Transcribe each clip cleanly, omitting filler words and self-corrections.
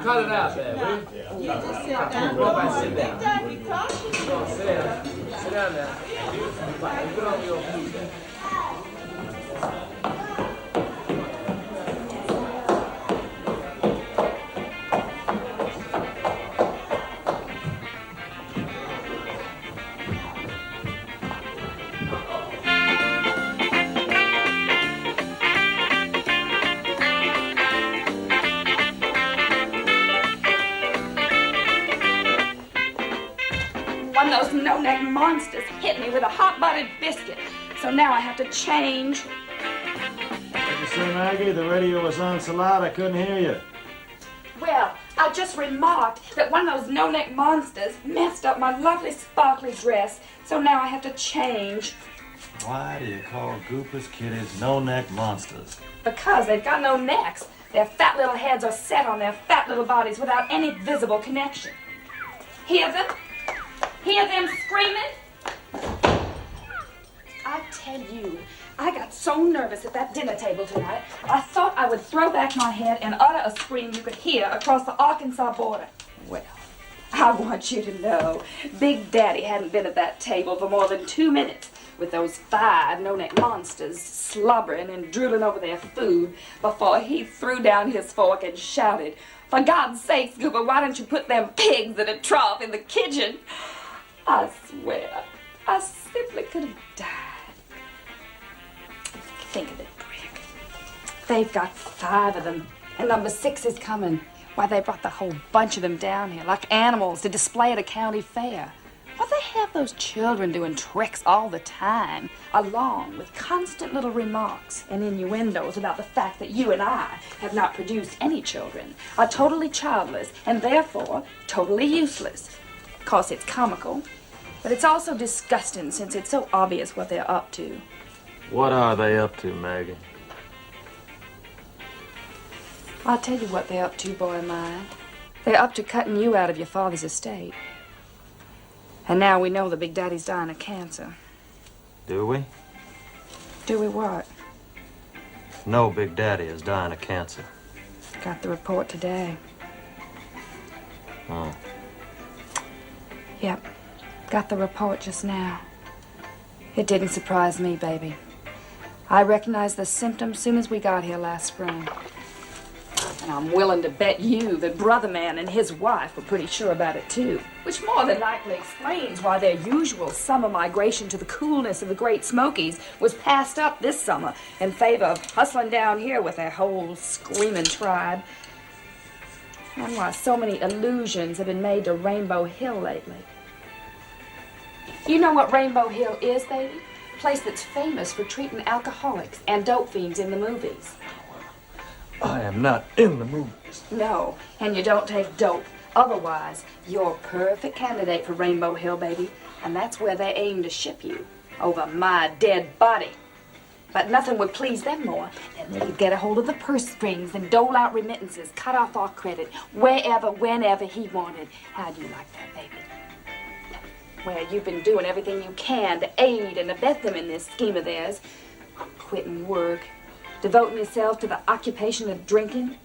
Cut it out there, will you? You just sit down. Go back, sit down. Sit down. Sit down there. Put on your feet there. One of those no-neck monsters hit me with a hot buttered biscuit. So now I have to change. What'd you say, Maggie? The radio was on so loud I couldn't hear you. Well, I just remarked that one of those no-neck monsters messed up my lovely sparkly dress. So now I have to change. Why do you call Goopers kitties no-neck monsters? Because they've got no necks. Their fat little heads are set on their fat little bodies without any visible connection. Hear them? Hear them screaming? I tell you, I got so nervous at that dinner table tonight, I thought I would throw back my head and utter a scream you could hear across the Arkansas border. Well, I want you to know, Big Daddy hadn't been at that table for more than 2 minutes with those 5 no-neck monsters slobbering and drooling over their food before he threw down his fork and shouted, "For God's sake, Goober, why don't you put them pigs in a trough in the kitchen?" I swear, I simply could have died. Think of it, Greg. They've got 5 of them, and number 6 is coming. Why, they brought the whole bunch of them down here like animals to display at a county fair. Why, they have those children doing tricks all the time, along with constant little remarks and innuendos about the fact that you and I have not produced any children, are totally childless, and therefore totally useless. Of course, it's comical, but it's also disgusting since it's so obvious what they're up to. What are they up to, Maggie? I'll tell you what they're up to, boy mine. They're up to cutting you out of your father's estate. And now we know the Big Daddy's dying of cancer. Do we? Do we what? No, Big Daddy is dying of cancer. Got the report today. Oh. Yep. Got the report just now. It didn't surprise me, baby. I recognized the symptoms soon as we got here last spring. And I'm willing to bet you that Brother Man and his wife were pretty sure about it, too. Which more than likely explains why their usual summer migration to the coolness of the Great Smokies was passed up this summer in favor of hustling down here with their whole screaming tribe. And why so many allusions have been made to Rainbow Hill lately. You know what Rainbow Hill is, baby? A place that's famous for treating alcoholics and dope fiends in the movies. I am not in the movies. No, and you don't take dope. Otherwise, you're a perfect candidate for Rainbow Hill, baby. And that's where they aim to ship you, over my dead body. But nothing would please them more than they could get a hold of the purse strings and dole out remittances, cut off our credit, wherever, whenever he wanted. How do you like that, baby? Well, you've been doing everything you can to aid and abet them in this scheme of theirs. Quitting work, devoting yourself to the occupation of drinking,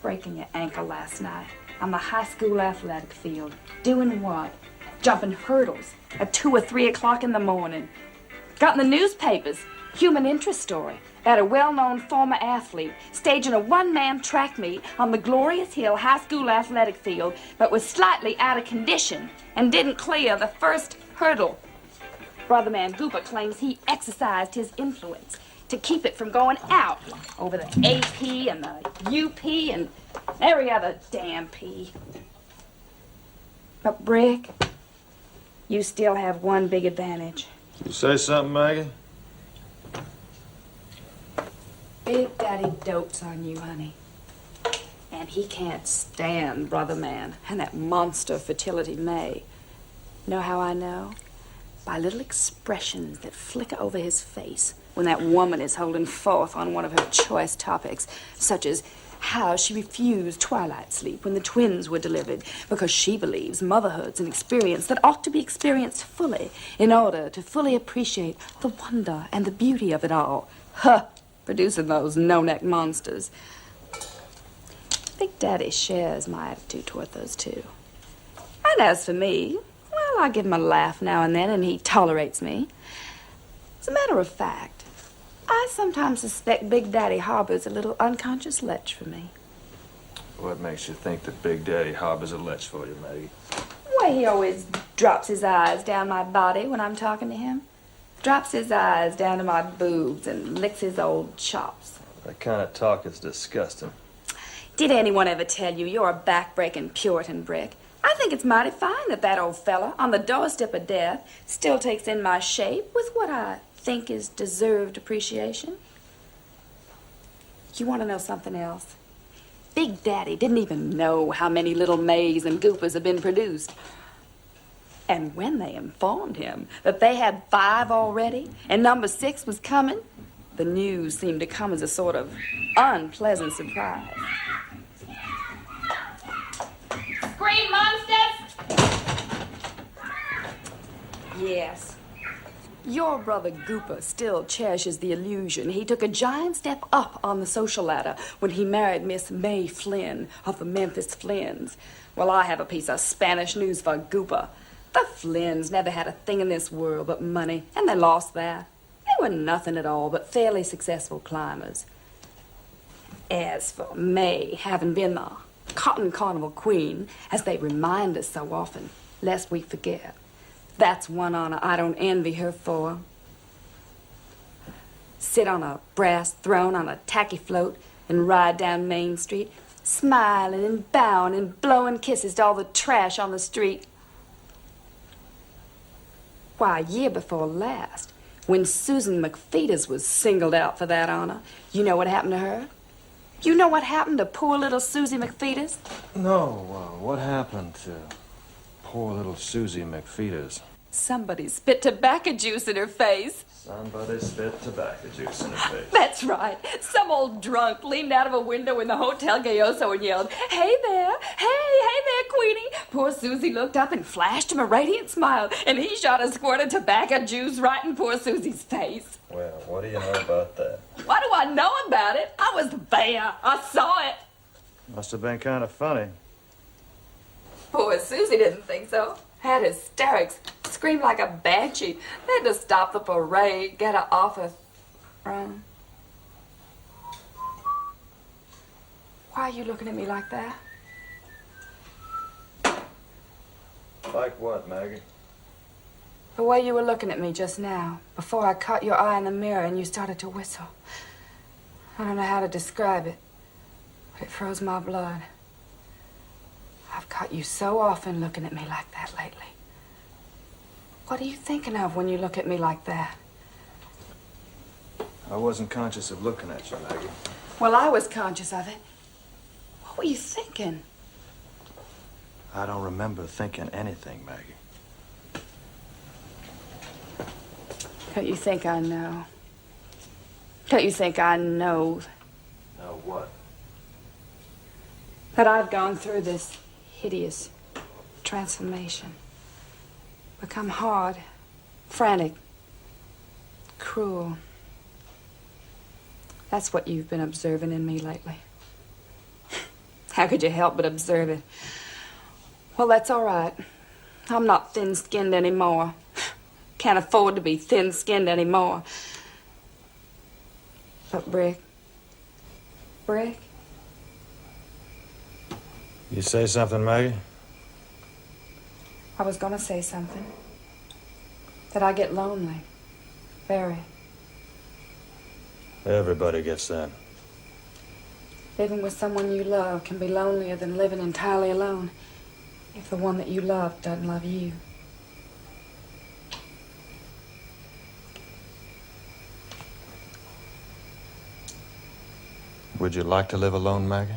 breaking your ankle last night on the high school athletic field. Doing what? jumping hurdles at 2 or 3 o'clock in the morning. Got in the newspapers, human interest story, about a well-known former athlete staging a one-man track meet on the Glorious Hill High School athletic field, but was slightly out of condition and didn't clear the first hurdle. Brother Man Gooper claims he exercised his influence to keep it from going out over the AP and the UP and every other damn P. But Brick, you still have one big advantage. You say something, Maggie? Big Daddy dotes on you, honey. And he can't stand Brother Man and that monster Fertility May. Know how I know? By little expressions that flicker over his face when that woman is holding forth on one of her choice topics, such as how she refused twilight sleep when the twins were delivered because she believes motherhood's an experience that ought to be experienced fully in order to fully appreciate the wonder and the beauty of it all. Huh! Producing those no-neck monsters. Big Daddy shares my attitude toward those two. And as for me, well, I give him a laugh now and then, and he tolerates me. As a matter of fact, I sometimes suspect Big Daddy harbors a little unconscious lech for me. What makes you think that Big Daddy harbors a lech for you, Maggie? The way he always drops his eyes down my body when I'm talking to him. Drops his eyes down to my boobs and licks his old chops. That kind of talk is disgusting. Did anyone ever tell you you're a back-breaking Puritan, Brick? I think it's mighty fine that that old fella, on the doorstep of death, still takes in my shape with what I think is deserved appreciation. You want to know something else? Big Daddy didn't even know how many little Mays and Goopers had been produced. And when they informed him that they had 5 already and number 6 was coming, the news seemed to come as a sort of unpleasant surprise. Scream monsters! Yes. Your brother Gooper still cherishes the illusion he took a giant step up on the social ladder when he married Miss May Flynn of the Memphis Flynns. Well, I have a piece of Spanish news for Gooper. The Flynns never had a thing in this world but money, and they lost that. They were nothing at all but fairly successful climbers. As for May having been the Cotton Carnival Queen, as they remind us so often, lest we forget, that's one honor I don't envy her for. Sit on a brass throne on a tacky float and ride down Main Street, smiling and bowing and blowing kisses to all the trash on the street. Why, a year before last, when Susan McFeeters was singled out for that honor, you know what happened to her? You know what happened to poor little Susie McFeeters? No, what happened to poor little Susie McFeeters? Somebody spit tobacco juice in her face. Somebody spit tobacco juice in her face. That's right. Some old drunk leaned out of a window in the Hotel Gayoso and yelled, "Hey there! Hey there, Queenie!" Poor Susie looked up and flashed him a radiant smile, and he shot a squirt of tobacco juice right in poor Susie's face. Well, what do you know about that? What do I know about it? I was there. I saw it. Must have been kind of funny. Poor Susie didn't think so. Had hysterics. Screamed like a banshee. They had to stop the parade, get her off her throne. Why are you looking at me like that? Like what, Maggie? The way you were looking at me just now, before I caught your eye in the mirror and you started to whistle. I don't know how to describe it, but it froze my blood. I've caught you so often looking at me like that lately. What are you thinking of when you look at me like that? I wasn't conscious of looking at you, Maggie. Well, I was conscious of it. What were you thinking? I don't remember thinking anything, Maggie. Don't you think I know? Don't you think I know Know what? that I've gone through this hideous transformation? Become hard, frantic, cruel. That's what you've been observing in me lately. How could you help but observe it? Well, that's all right. I'm not thin-skinned anymore. Can't afford to be thin-skinned anymore. But Brick. You say something, Maggie? I was gonna say something. That I get lonely. Very. Everybody gets that. Living with someone you love can be lonelier than living entirely alone if the one that you love doesn't love you. Would you like to live alone, Maggie?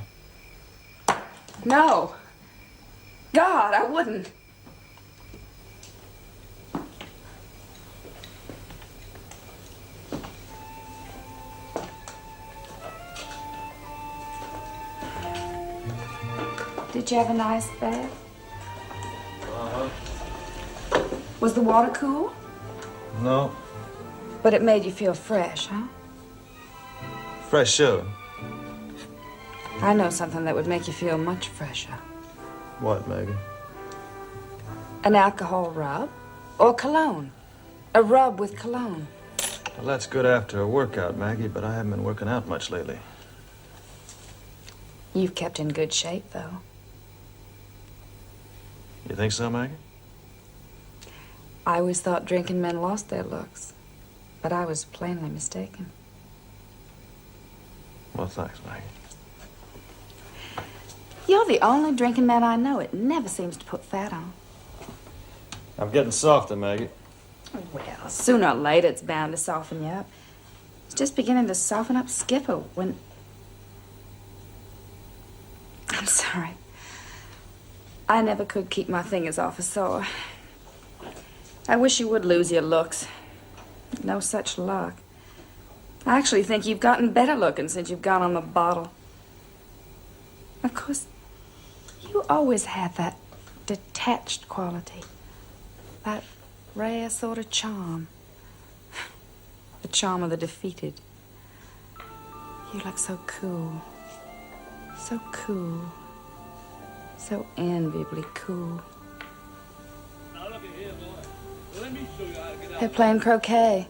No. God, I wouldn't. Did you have a nice bath? Uh-huh. Was the water cool? No. But it made you feel fresh, huh? Fresh, sure. I know something that would make you feel much fresher. What, Maggie? An alcohol rub or cologne. A rub with cologne. Well, that's good after a workout, Maggie, but I haven't been working out much lately. You've kept in good shape, though. You think so, Maggie? I always thought drinking men lost their looks, but I was plainly mistaken. Well, thanks, Maggie. You're the only drinking man I know. It never seems to put fat on. I'm getting softer, Maggie. Well, sooner or later it's bound to soften you up. It's just beginning to soften up Skipper when... I'm sorry. I never could keep my fingers off a sore. I wish you would lose your looks. No such luck. I actually think you've gotten better looking since you've gone on the bottle. Of course, you always had that detached quality. That rare sort of charm. The charm of the defeated. You look so cool. So cool. So enviably cool. Now look at here, boy. Let me show you how to get out. They're playing croquet.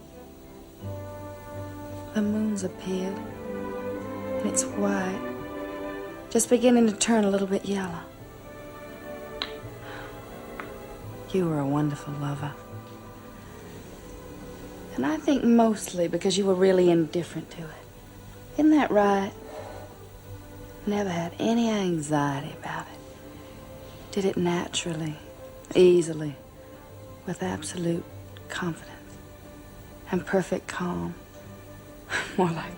The moon's appeared. And it's white. Just beginning to turn a little bit yellow. You were a wonderful lover. And I think mostly because you were really indifferent to it. Isn't that right? Never had any anxiety about it. Did it naturally, easily, with absolute confidence and perfect calm. More like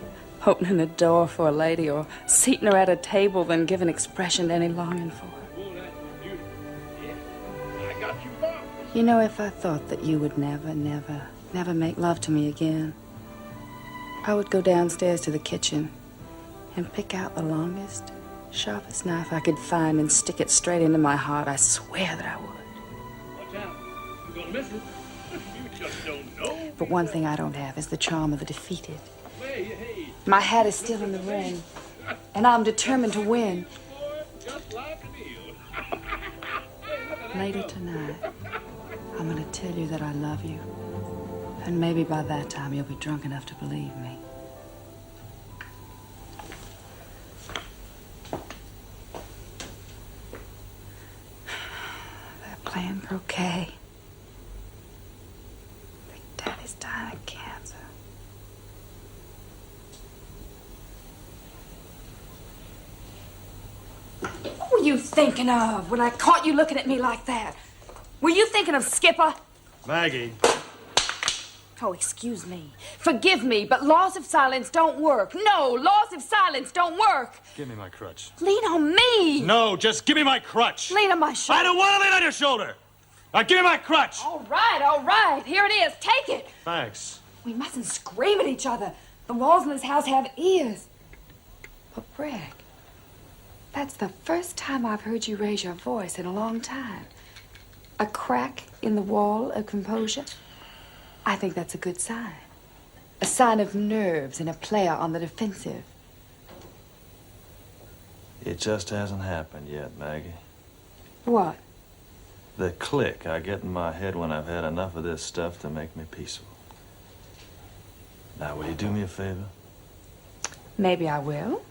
opening a door for a lady or seating her at a table than giving expression to any longing for her. Oh, that was beautiful. Yeah, I got you both. You know, if I thought that you would never make love to me again, I would go downstairs to the kitchen and pick out the longest, sharpest knife I could find and stick it straight into my heart. I swear that I would. Watch out. You're gonna miss it. You just don't know. But one thing I don't have is the charm of the defeated. Hey, hey. My hat is still in the ring, and I'm determined to win. Boy, just like Neil. Later tonight, I'm going to tell you that I love you. And maybe by that time you'll be drunk enough to believe me. They're playing croquet. Big Daddy's dying of cancer. What were you thinking of when I caught you looking at me like that? Were you thinking of Skipper? Maggie. Oh, excuse me. Forgive me, but laws of silence don't work. No, laws of silence don't work. Give me my crutch. Lean on me. No, just give me my crutch. Lean on my shoulder. I don't want to lean on your shoulder. Now give me my crutch. All right. Here it is. Take it. Thanks. We mustn't scream at each other. The walls in this house have ears. But, Brick, that's the first time I've heard you raise your voice in a long time. A crack in the wall of composure. I think that's a good sign. A sign of nerves in a player on the defensive. It just hasn't happened yet, Maggie. What? The click I get in my head when I've had enough of this stuff to make me peaceful. Now, will you do me a favor? Maybe I will.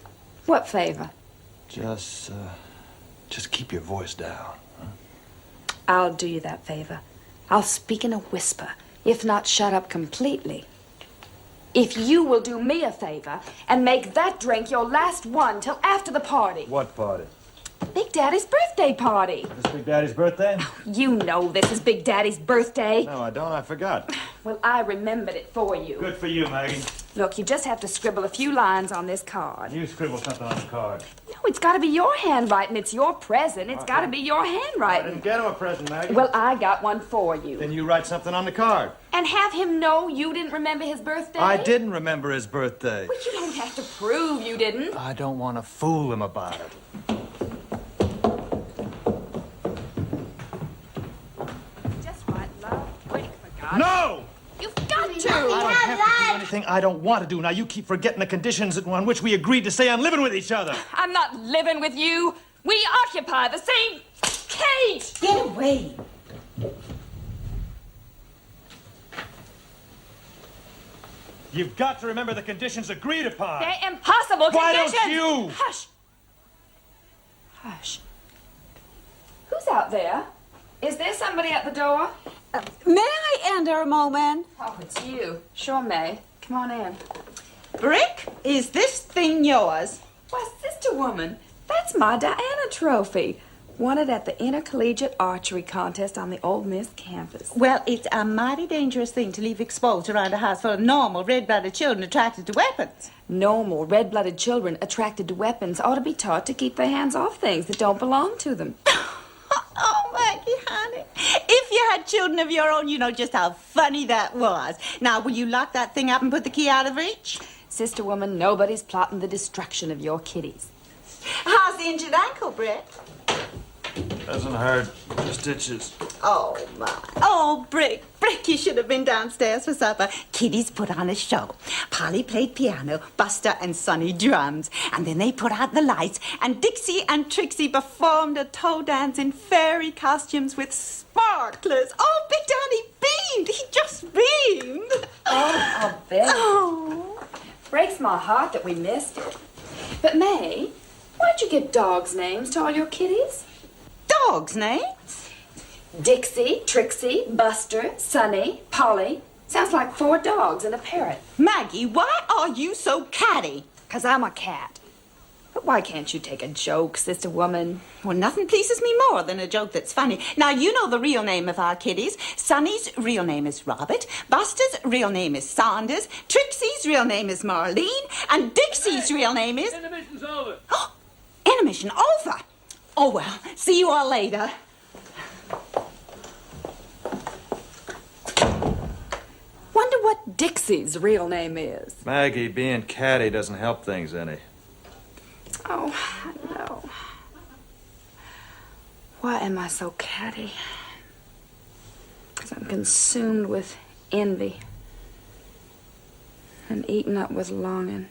What favor? Just keep your voice down. Huh? I'll do you that favor. I'll speak in a whisper, if not shut up completely. If you will do me a favor and make that drink your last one till after the party. What party? Big Daddy's birthday party. This Big Daddy's birthday? You know this is Big Daddy's birthday. No, I don't. I forgot. Well, I remembered it for you. Good for you, Maggie. Look, you just have to scribble a few lines on this card. You scribble something on the card. No, it's got to be your handwriting. It's your present. It's got to be your I handwriting. didn't get him a present, Maggie. Well, I got one for you. Then you write something on the card. And have him know you didn't remember his birthday? I didn't remember his birthday. But you don't have to prove you didn't. I don't want to fool him about it. Just write love, quick, for God's No! You've got to. I don't have to do anything I don't want to do. Now, you keep forgetting the conditions on which we agreed to say I'm living with each other. I'm not living with you. We occupy the same cage. Get away. You've got to remember the conditions agreed upon. They're impossible Why conditions. don't you? Hush. Hush. Who's out there? Is there somebody at the door? May I enter a moment? Oh, it's you. Sure, May. Come on in. Brick, is this thing yours? Why, sister woman, that's my Diana trophy. Won it at the intercollegiate archery contest on the Old Miss campus. Well, it's a mighty dangerous thing to leave exposed around a house full of normal, red-blooded children attracted to weapons. Normal, red-blooded children attracted to weapons ought to be taught to keep their hands off things that don't belong to them. Oh, Maggie, honey. If you had children of your own, you know just how funny that was. Now, will you lock that thing up and put the key out of reach? Sister woman, nobody's plotting the destruction of your kiddies. How's the injured ankle, Brick? Doesn't hurt. Just itches. Oh, my. Oh, Brick, you should have been downstairs for supper. Kiddies put on a show. Polly played piano, Buster and Sonny drums. And then they put out the lights, and Dixie and Trixie performed a toe dance in fairy costumes with sparklers. Oh, Big Daddy beamed. He just beamed. Oh, I'll bet. Oh. Breaks my heart that we missed it. But, May, why'd you give dogs' names to all your kiddies? Dogs' names? Dixie, Trixie, Buster, Sonny, Polly. Sounds like 4 dogs and a parrot. Maggie, why are you so catty? 'Cause I'm a cat. But why can't you take a joke, sister woman? Well, nothing pleases me more than a joke that's funny. Now, you know the real name of our kiddies. Sonny's real name is Robert. Buster's real name is Saunders. Trixie's real name is Marlene. And Dixie's real name is... Intermission's over. Intermission over. Oh, well, see you all later. Wonder what Dixie's real name is. Maggie, being catty doesn't help things any. Oh, I know. Why am I so catty? 'Cause I'm consumed with envy and eaten up with longing.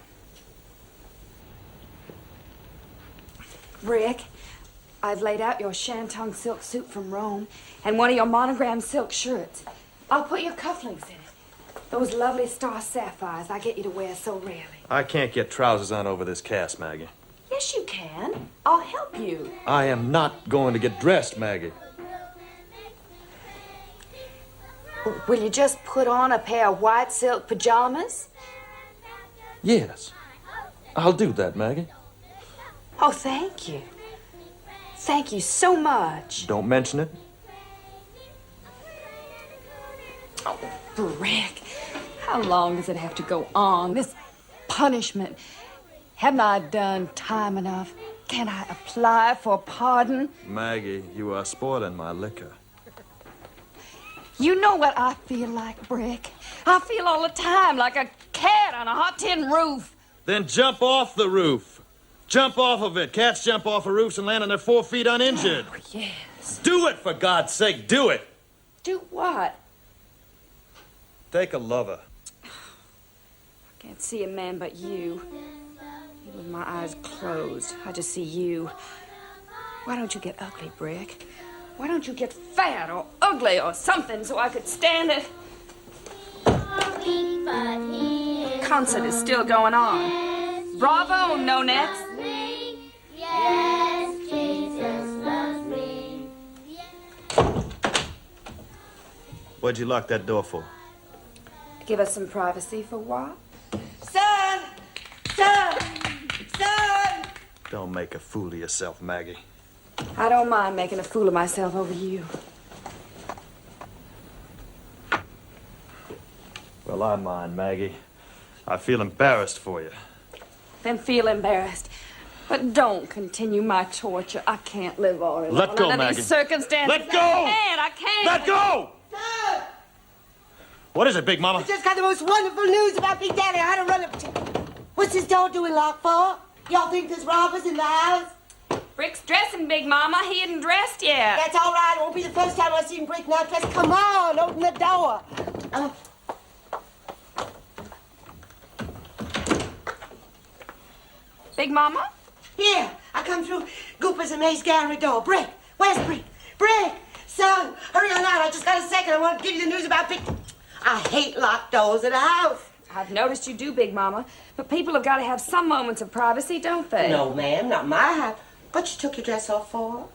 Rick, I've laid out your shantung silk suit from Rome and one of your monogram silk shirts. I'll put your cufflinks in it. Those lovely star sapphires I get you to wear so rarely. I can't get trousers on over this cast, Maggie. Yes, you can. I'll help you. I am not going to get dressed, Maggie. Will you just put on a pair of white silk pajamas? Yes. I'll do that, Maggie. Oh, thank you. Thank you so much. Don't mention it. Oh, Rick, how long does it have to go on? This punishment. Haven't I done time enough? Can I apply for pardon? Maggie, you are spoiling my liquor. You know what I feel like, Brick. I feel all the time like a cat on a hot tin roof. Then jump off the roof. Jump off of it. Cats jump off of roofs and land on their 4 feet uninjured. Oh, yes. Do it, for God's sake. Do it. Do what? Take a lover. I can't see a man but you. Even with my eyes closed, I just see you. Why don't you get ugly, Brick? Why don't you get fat or ugly or something so I could stand it? Concert is still going on. Bravo, no necks. Yes, Jesus loves me. What'd you lock that door for? Give us some privacy for what? Son! Son! Son! Don't make a fool of yourself, Maggie. I don't mind making a fool of myself over you. Well, I mind, Maggie. I feel embarrassed for you. Then feel embarrassed. But don't continue my torture. I can't live on it. Let go, under Maggie. these circumstances. Let go! I can't. Let go! Son! What is it, Big Mama? I just got the most wonderful news about Big Daddy. I had to run up to... What's this door doing locked for? Y'all think there's robbers in the house? Brick's dressing, Big Mama. He isn't dressed yet. That's all right. It won't be the first time I see him break not dressed. Come on, open the door. Big Mama? Here, I come through Gooper's and May's gallery door. Brick, where's Brick? Brick, son, hurry on out. I just got a second. I want to give you the news about Big... I hate locked doors in a house. I've noticed you do, Big Mama. But people have got to have some moments of privacy, don't they? No, ma'am, not my house. What you took your dress off for?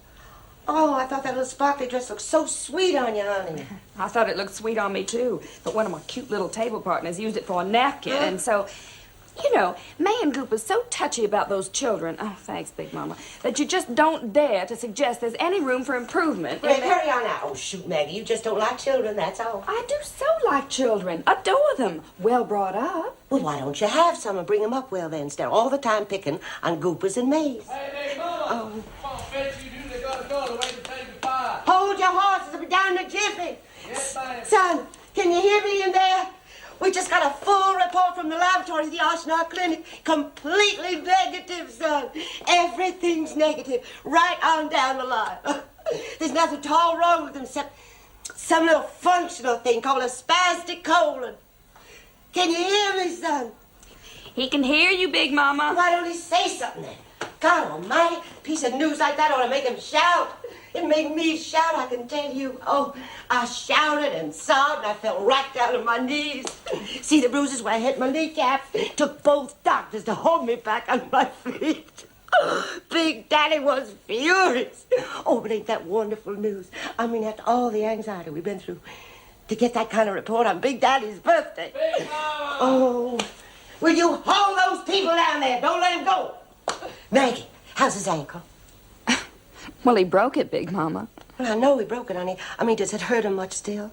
Oh, I thought that little sparkly dress looked so sweet on you, honey. I thought it looked sweet on me, too. But one of my cute little table partners used it for a napkin, and so... You know, May and Goop are so touchy about those children. Oh, thanks, Big Mama. That you just don't dare to suggest there's any room for improvement. Brick, hurry on out. Oh, shoot, Maggie, you just don't like children, that's all. I do so like children. Adore them. Well brought up. Well, why don't you have some and bring them up well then, instead of all the time picking on Goopers and Mays? Hey, Big Mama. Oh. Come on, Betty, you do. They got a daughter waiting to take the pie. Hold your horses. I'll be down in a jiffy. Yes, ma'am. Son, can you hear me in there? We just got a full report from the laboratory of the Arsenal Clinic. Completely negative, son. Everything's negative. Right on down the line. There's nothing at all wrong with him except some little functional thing called a spastic colon. Can you hear me, son? He can hear you, Big Mama. Why don't he say something then? God almighty, a piece of news like that ought to make him shout. It made me shout, I can tell you. Oh, I shouted and sobbed, and I fell right down on my knees. See the bruises where I hit my kneecaps? Took both doctors to hold me back on my feet. Big Daddy was furious. Oh, but ain't that wonderful news? I mean, after all the anxiety we've been through, to get that kind of report on Big Daddy's birthday. Big Mama. Oh, will you hold those people down there? Don't let him go. Maggie, how's his ankle? Well, he broke it, Big Mama. Well, I know he broke it, honey. I mean, does it hurt him much still?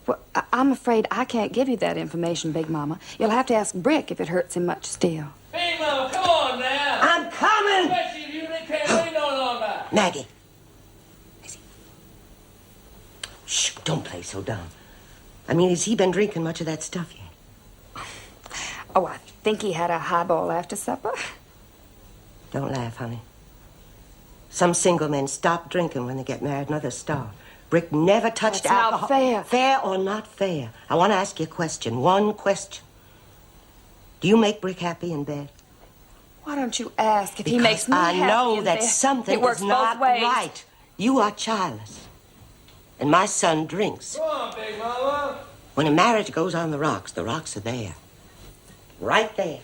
Well, I'm afraid I can't give you that information, Big Mama. You'll have to ask Brick if it hurts him much still. Big Mama, come on now. I'm coming! Especially if you can't wait no longer. Maggie. Shh, don't play so dumb. I mean, has he been drinking much of that stuff yet? Oh, I think he had a highball after supper. Don't laugh, honey. Some single men stop drinking when they get married and others start. Brick never touched That's alcohol. not fair. Fair or not fair? I want to ask you a question. One question. Do you make Brick happy in bed? Why don't you ask if he Because makes me happy I know in that bed? something It works is not both ways. right. You are childless. And my son drinks. Come on, Big Mama. When a marriage goes on the rocks are there. Right there.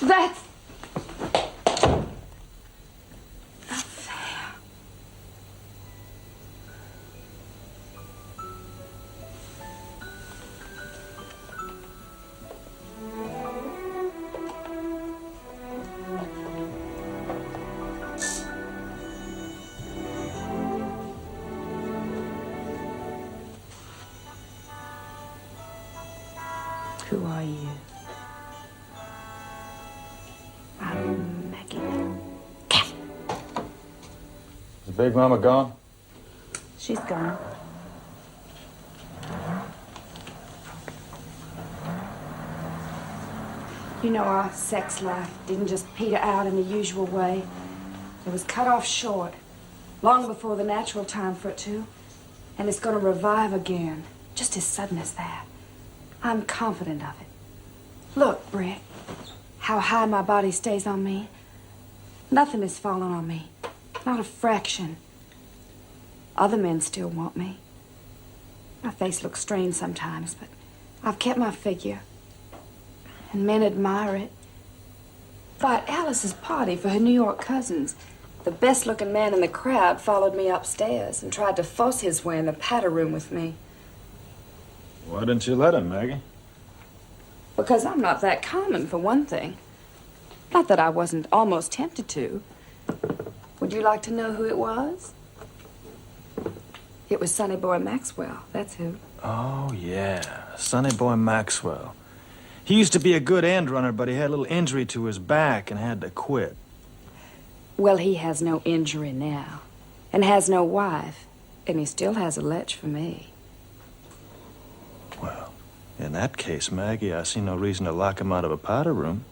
That's... Who are you? I'm Maggie. Is Big Mama gone? She's gone. You know, our sex life didn't just peter out in the usual way. It was cut off short, long before the natural time for it to. And it's going to revive again, just as sudden as that. I'm confident of it. Look, Brick, how high my body stays on me. Nothing has fallen on me, not a fraction. Other men still want me. My face looks strange sometimes, but I've kept my figure. And men admire it. But at Alice's party for her New York cousins, the best-looking man in the crowd followed me upstairs and tried to fuss his way in the patter room with me. Why didn't you let him, Maggie? Because I'm not that common, for one thing. Not that I wasn't almost tempted to. Would you like to know who it was? It was Sonny Boy Maxwell, that's who. Oh, yeah. Sonny Boy Maxwell. He used to be a good end runner, but he had a little injury to his back and had to quit. Well, he has no injury now, and has no wife, and he still has a lech for me. Well, in that case, Maggie, I see no reason to lock him out of a powder room.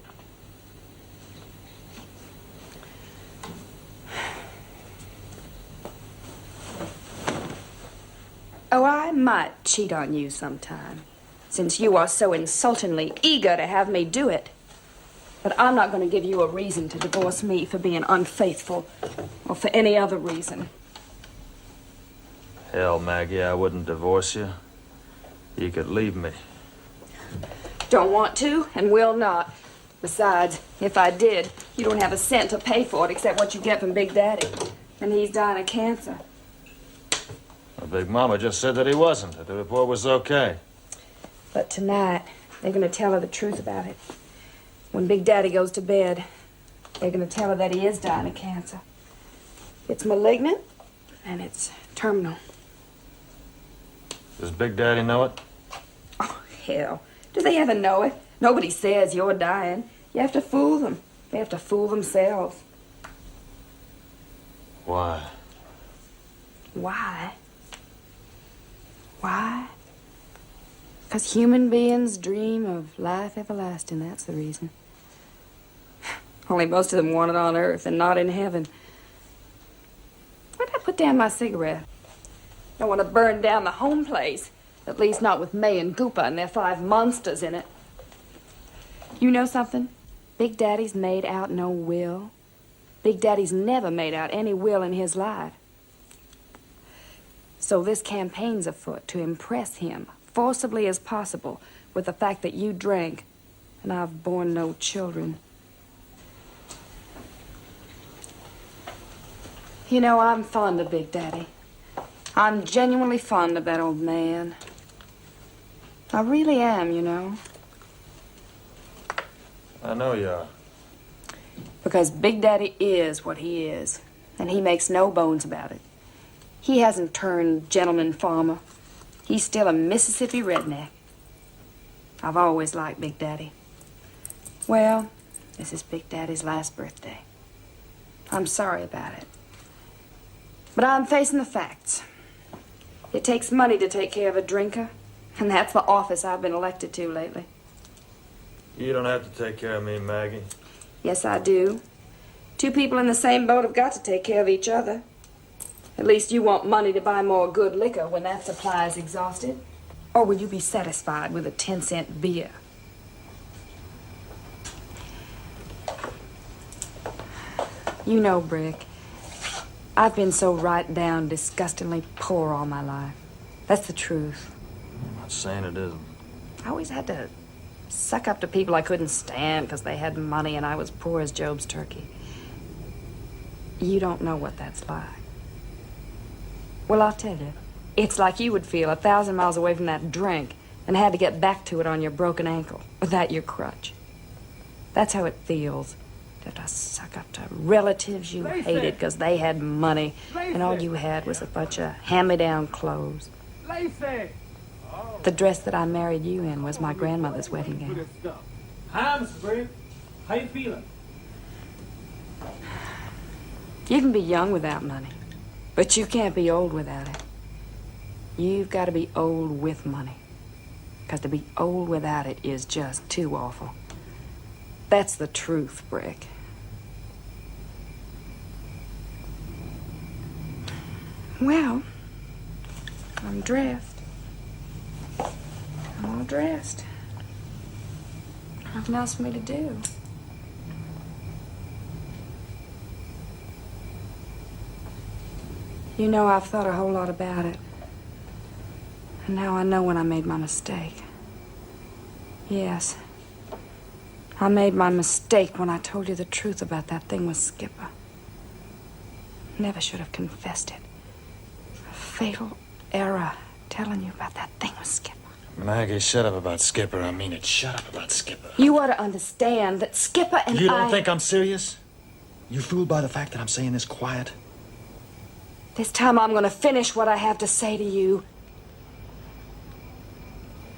Oh, I might cheat on you sometime, since you are so insultingly eager to have me do it. But I'm not going to give you a reason to divorce me for being unfaithful or for any other reason. Hell, Maggie, I wouldn't divorce you. You could leave me. Don't want to and will not. Besides, if I did, you don't have a cent to pay for it except what you get from Big Daddy. And he's dying of cancer. Well, Big Mama just said that he wasn't, that the report was okay. But tonight, they're going to tell her the truth about it. When Big Daddy goes to bed, they're going to tell her that he is dying of cancer. It's malignant, and it's terminal. Does Big Daddy know it? Oh, hell. Do they ever know it? Nobody says you're dying. You have to fool them. They have to fool themselves. Why? Why? Why? Because human beings dream of life everlasting, that's the reason. Only most of them want it on earth and not in heaven. Where'd I put down my cigarette? Don't want to burn down the home place. At least not with May and Goopa and their 5 monsters in it. You know something? Big Daddy's made out no will. Big Daddy's never made out any will in his life. So this campaign's afoot to impress him, forcibly as possible, with the fact that you drank and I've borne no children. You know, I'm fond of Big Daddy. I'm genuinely fond of that old man. I really am, you know. I know you are. Because Big Daddy is what he is, and he makes no bones about it. He hasn't turned gentleman farmer. He's still a Mississippi redneck. I've always liked Big Daddy. Well, this is Big Daddy's last birthday. I'm sorry about it. But I'm facing the facts. It takes money to take care of a drinker, and that's the office I've been elected to lately. You don't have to take care of me, Maggie. Yes, I do. 2 people in the same boat have got to take care of each other. At least you want money to buy more good liquor when that supply is exhausted. Or will you be satisfied with a 10-cent beer? You know, Brick, I've been so right down disgustingly poor all my life. That's the truth. I'm not saying it isn't. I always had to suck up to people I couldn't stand because they had money and I was poor as Job's turkey. You don't know what that's like. Well, I'll tell you. It's like you would feel 1,000 miles away from that drink and had to get back to it on your broken ankle without your crutch. That's how it feels. To have to suck up to relatives you hated because they had money and all you had was a bunch of hand-me-down clothes. The dress that I married you in was my grandmother's wedding gown. Hi, Mr. Brigg. How you feeling? You can be young without money, but you can't be old without it. You've got to be old with money, because to be old without it is just too awful. That's the truth, Brick. Well, I'm dressed. I'm all dressed. Nothing else for me to do. You know, I've thought a whole lot about it. And now I know when I made my mistake. Yes. I made my mistake when I told you the truth about that thing with Skipper. Never should have confessed it. A fatal error telling you about that thing with Skipper. Maggie, shut up about Skipper. I mean it. Shut up about Skipper. You ought to understand that Skipper and You don't think I'm serious? You fooled by the fact that I'm saying this quiet? This time I'm going to finish what I have to say to you.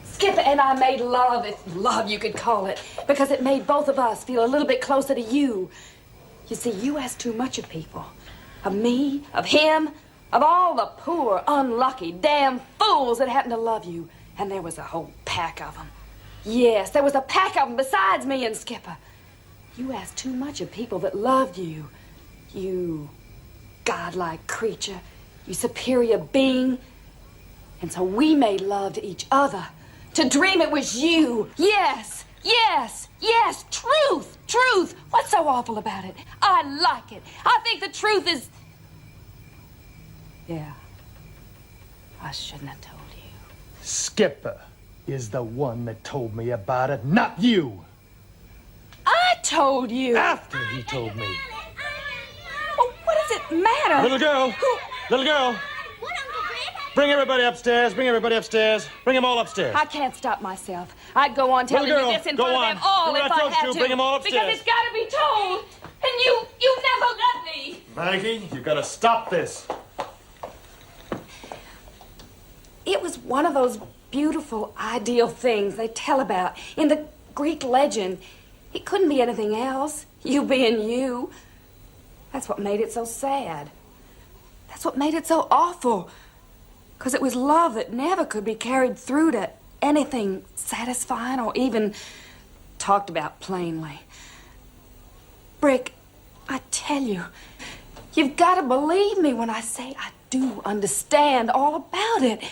Skipper and I made love, if love you could call it, because it made both of us feel a little bit closer to you. You see, you ask too much of people. Of me, of him, of all the poor, unlucky, damn fools that happen to love you. And there was a whole pack of them. Yes, there was a pack of them besides me and Skipper. You ask too much of people that loved you. You godlike creature, you superior being. And so we made love to each other. To dream it was you. Yes, yes, yes, truth, truth. What's so awful about it? I like it. I think the truth is... Yeah, I shouldn't have told you. Skipper is the one that told me about it, not you. I told you. After he told me. Well, what does it matter? Little girl. Little girl. Bring everybody upstairs. Bring everybody upstairs. Bring them all upstairs. I can't stop myself. I'd go on telling Little girl, you this in go front on. of them all Do what if I I told had you. to. Bring 'em all upstairs. Because it's got to be told. And you never let me. Maggie, you gotta stop this. It was one of those beautiful, ideal things they tell about in the Greek legend. It couldn't be anything else. You being you. That's what made it so sad. That's what made it so awful. Because it was love that never could be carried through to anything satisfying or even talked about plainly. Brick, I tell you, you've got to believe me when I say I do understand all about it.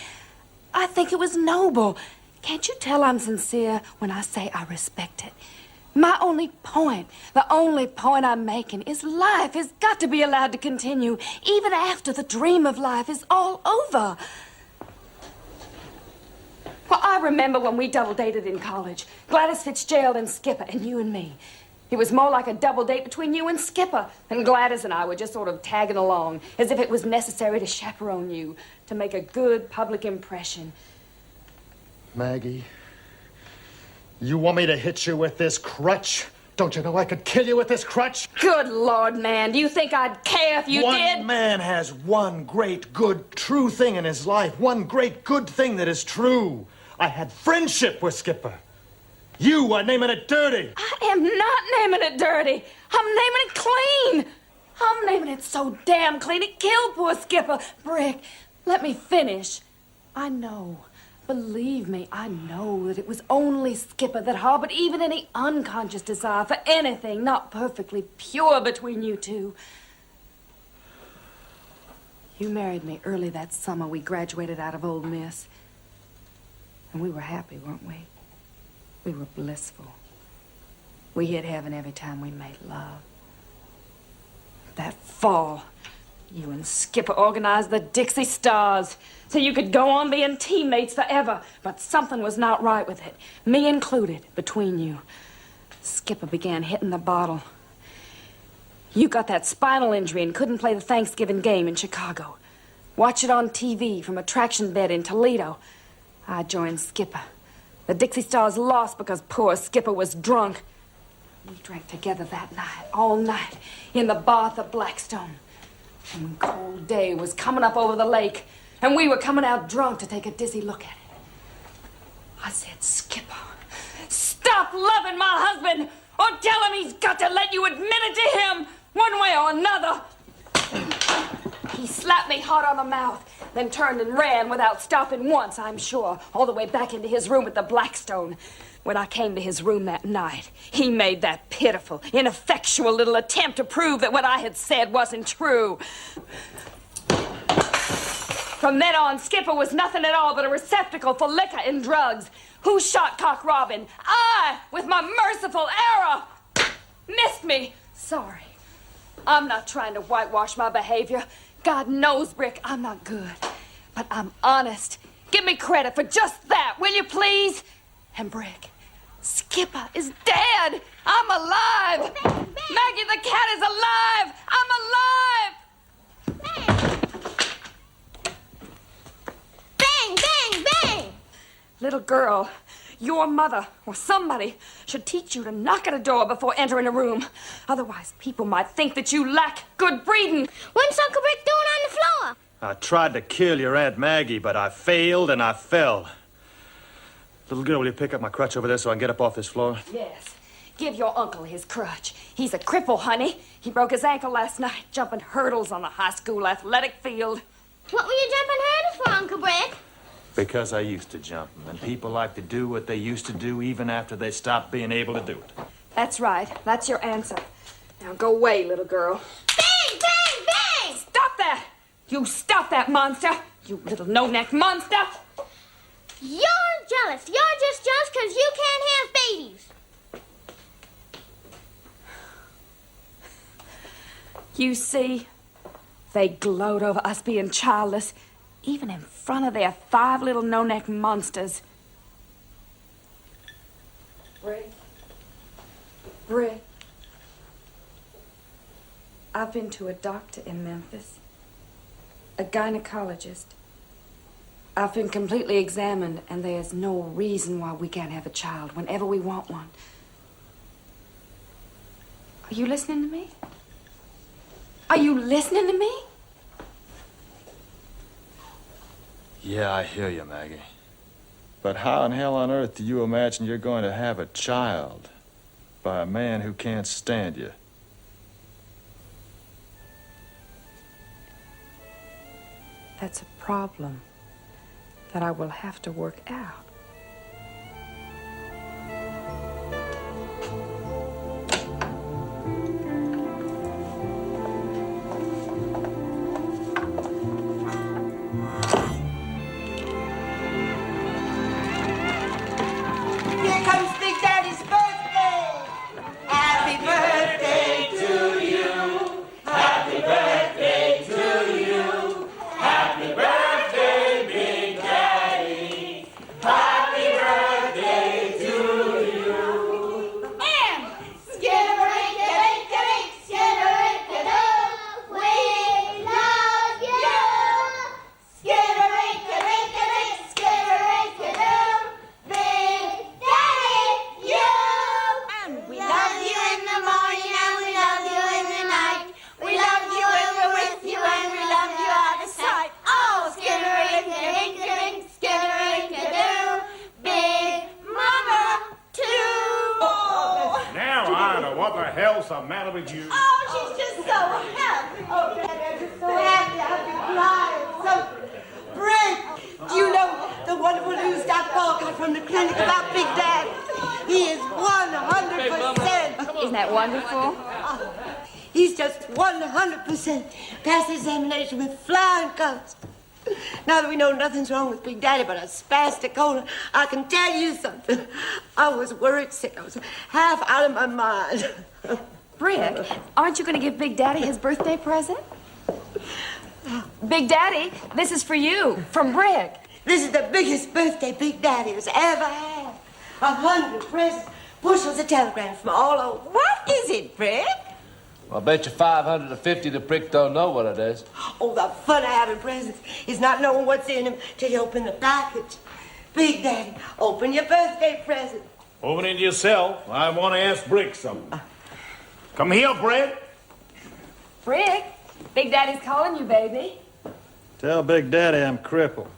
I think it was noble. Can't you tell I'm sincere when I say I respect it? My only point, the only point I'm making is life has got to be allowed to continue even after the dream of life is all over. Well, I remember when we double dated in college. Gladys Fitzgerald and Skipper and you and me. It was more like a double date between you and Skipper. And Gladys and I were just sort of tagging along as if it was necessary to chaperone you, to make a good public impression. Maggie, you want me to hit you with this crutch? Don't you know I could kill you with this crutch? Good Lord, man, do you think I'd care if you did? One man has one great, good, true thing in his life. One great, good thing that is true. I had friendship with Skipper. You are naming it dirty. I am not naming it dirty. I'm naming it clean. I'm naming it so damn clean it killed poor Skipper. Brick, let me finish. I know. Believe me, I know that it was only Skipper that harbored even any unconscious desire for anything not perfectly pure between you two. You married me early that summer we graduated out of Old Miss. And we were happy, weren't we? We were blissful. We hit heaven every time we made love. That fall, you and Skipper organized the Dixie Stars so you could go on being teammates forever. But something was not right with it, me included, between you. Skipper began hitting the bottle. You got that spinal injury and couldn't play the Thanksgiving game in Chicago. Watch it on TV from a traction bed in Toledo. I joined Skipper. The Dixie Stars lost because poor Skipper was drunk. We drank together that night, all night, in the bath of Blackstone. And when cold day was coming up over the lake, and we were coming out drunk to take a dizzy look at it, I said, Skipper, stop loving my husband, or tell him he's got to let you admit it to him, one way or another. He slapped me hard on the mouth, then turned and ran without stopping once, I'm sure, all the way back into his room at the Blackstone. When I came to his room that night, he made that pitiful, ineffectual little attempt to prove that what I had said wasn't true. From then on, Skipper was nothing at all but a receptacle for liquor and drugs. Who shot Cock Robin? I, with my merciful error. Missed me. Sorry. I'm not trying to whitewash my behavior. God knows, Brick, I'm not good. But I'm honest. Give me credit for just that, will you please? And Brick, Skipper is dead. I'm alive. Bang, bang. Maggie the cat is alive. I'm alive. Bang, bang, bang! Little girl, your mother or somebody should teach you to knock at a door before entering a room. Otherwise, people might think that you lack good breeding. What's Uncle Brick doing on the floor? I tried to kill your Aunt Maggie, but I failed and I fell. Little girl, will you pick up my crutch over there so I can get up off this floor? Yes. Give your uncle his crutch. He's a cripple, honey. He broke his ankle last night jumping hurdles on the high school athletic field. What were you jumping hurdles for, Uncle Brick? Because I used to jump 'em, and people like to do what they used to do even after they stopped being able to do it. That's right. That's your answer. Now go away, little girl. Bang, bang, bang! Stop that! You stop that, monster! You little no-neck monster! You're jealous. You're just jealous because you can't have babies. You see, they gloat over us being childless, even in front of their 5 little no-neck monsters. Brick. I've been to a doctor in Memphis, a gynecologist. I've been completely examined, and there's no reason why we can't have a child whenever we want one. Are you listening to me? Are you listening to me? Yeah, I hear you, Maggie. But how in hell on earth do you imagine you're going to have a child by a man who can't stand you? That's a problem that I will have to work out. Here comes Big Daddy's birthday. Happy birthday to you. Happy birthday to you. Happy birthday, Big Daddy. Happy birthday to you. And skidderink-a-dink-a-dink, skidderink-a-doo, we love you. Skidderink-a-dink-a-dink, skidderink-a-doo, Big Daddy, you. And we Love you in the morning and we love you in the night. We love you when we're with you and we love you out of sight. Oh, skidderink-a-dink-a-dink, skidderink-a-doo, Big Mama too. Now, Ida, what the hell's the matter with you? Oh, she's just so happy. Oh, Dad, I'm just so happy. I've been crying. So, Brick, do you know the wonderful news Doc Paul got from the clinic about Big Daddy? He is 100%. Isn't that wonderful? He's just 100% passed the examination with flying colors. Now that we know nothing's wrong with Big Daddy but a spastic colon, I can tell you something. I was worried sick. I was half out of my mind. Brick, aren't you going to give Big Daddy his birthday present? Big Daddy, this is for you, from Brick. This is the biggest birthday Big Daddy has ever had. 100 presents, bushels of telegrams from all over. What is it, Brick? I bet you 550 the prick don't know what it is. Oh, the fun of having presents is not knowing what's in them till you open the package. Big Daddy, open your birthday present. Open it yourself. I want to ask Brick something. Come here, Brick. Brick, Big Daddy's calling you, baby. Tell Big Daddy I'm crippled.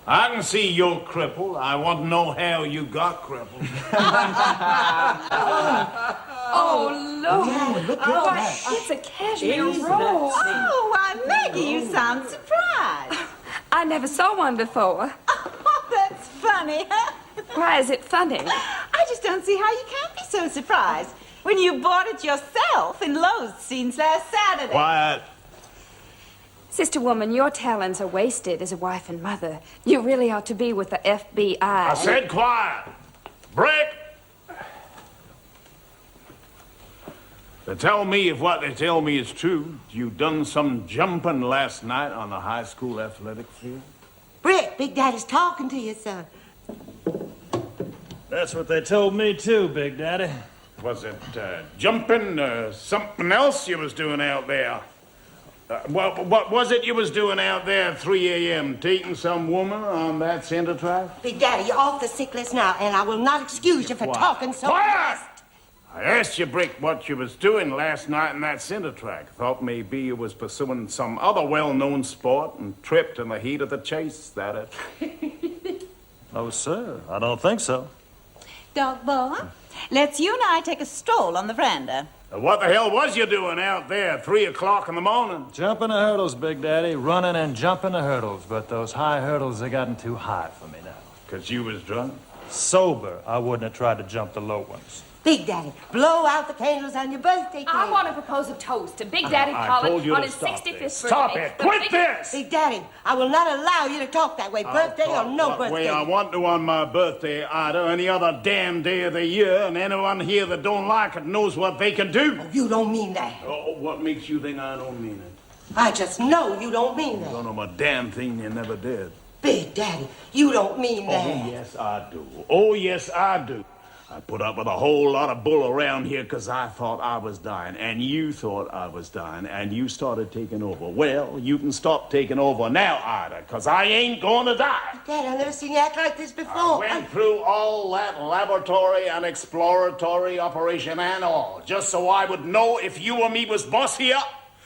I can see you're crippled. I want to know how you got crippled. Oh, Lord. Why, it's a cashmere robe. Oh, why, Maggie, you sound surprised. I never saw one before. Oh, that's funny, huh? Why is it funny? I just don't see how you can be so surprised when you bought it yourself in Lowe's scenes last Saturday. Quiet. Sister woman, your talents are wasted as a wife and mother. You really ought to be with the FBI. I said quiet. Brick. They tell me if what they tell me is true. You done some jumping last night on the high school athletic field? Brick, Big Daddy's talking to you, son. That's what they told me, too, Big Daddy. Was it jumping or something else you was doing out there? What was it you was doing out there at 3 a.m., taking some woman on that center track? Big Daddy, you're off the sick list now, and I will not excuse you for talking so fast. I asked you, Brick, what you was doing last night in that center track. Thought maybe you was pursuing some other well-known sport and tripped in the heat of the chase, that it? No, sir. I don't think so. Dog boy, let's you and I take a stroll on the veranda. What the hell was you doing out there at 3 o'clock in the morning? Jumping the hurdles, Big Daddy. Running and jumping the hurdles. But those high hurdles have gotten too high for me now. 'Cause you was drunk? Sober, I wouldn't have tried to jump the low ones. Big Daddy, blow out the candles on your birthday cake. I want to propose a toast to Big Daddy Pollock on his 65th birthday. Stop it! Quit this! Big Daddy, I will not allow you to talk that way, birthday or no birthday. Way I want to on my birthday, Ida, any other damn day of the year, and anyone here that don't like it knows what they can do. Oh, you don't mean that. Oh, what makes you think I don't mean it? I just know you don't mean that. You don't know a damn thing you never did. Big Daddy, you don't mean that. Oh, yes, I do. Oh, yes, I do. I put up with a whole lot of bull around here because I thought I was dying, and you thought I was dying, and you started taking over. Well, you can stop taking over now, Ida, because I ain't going to die. Dad, I've never seen you act like this before. I went through all that laboratory and exploratory operation and all, just so I would know if you or me was boss here.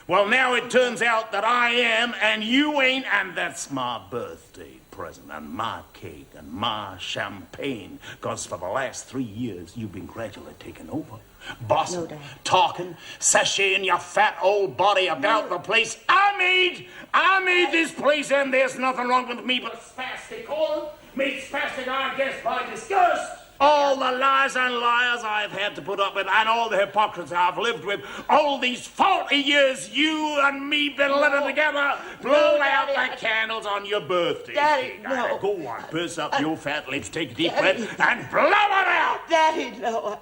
Well, now it turns out that I am, and you ain't, and that's my birthday present, and my cake, and my champagne, because for the last 3 years, you've been gradually taking over. Bossing, talking, sashaying your fat old body about the place. I made this place, and there's nothing wrong with me but spastic all. Made spastic, I guess, by disgust. All the lies and liars I've had to put up with, and all the hypocrisy I've lived with, all these 40 years you and me been living together, blow out the candles on your birthday. Daddy, no. Go on, purse up your fat lips, take a deep breath, and blow it out! Daddy, no.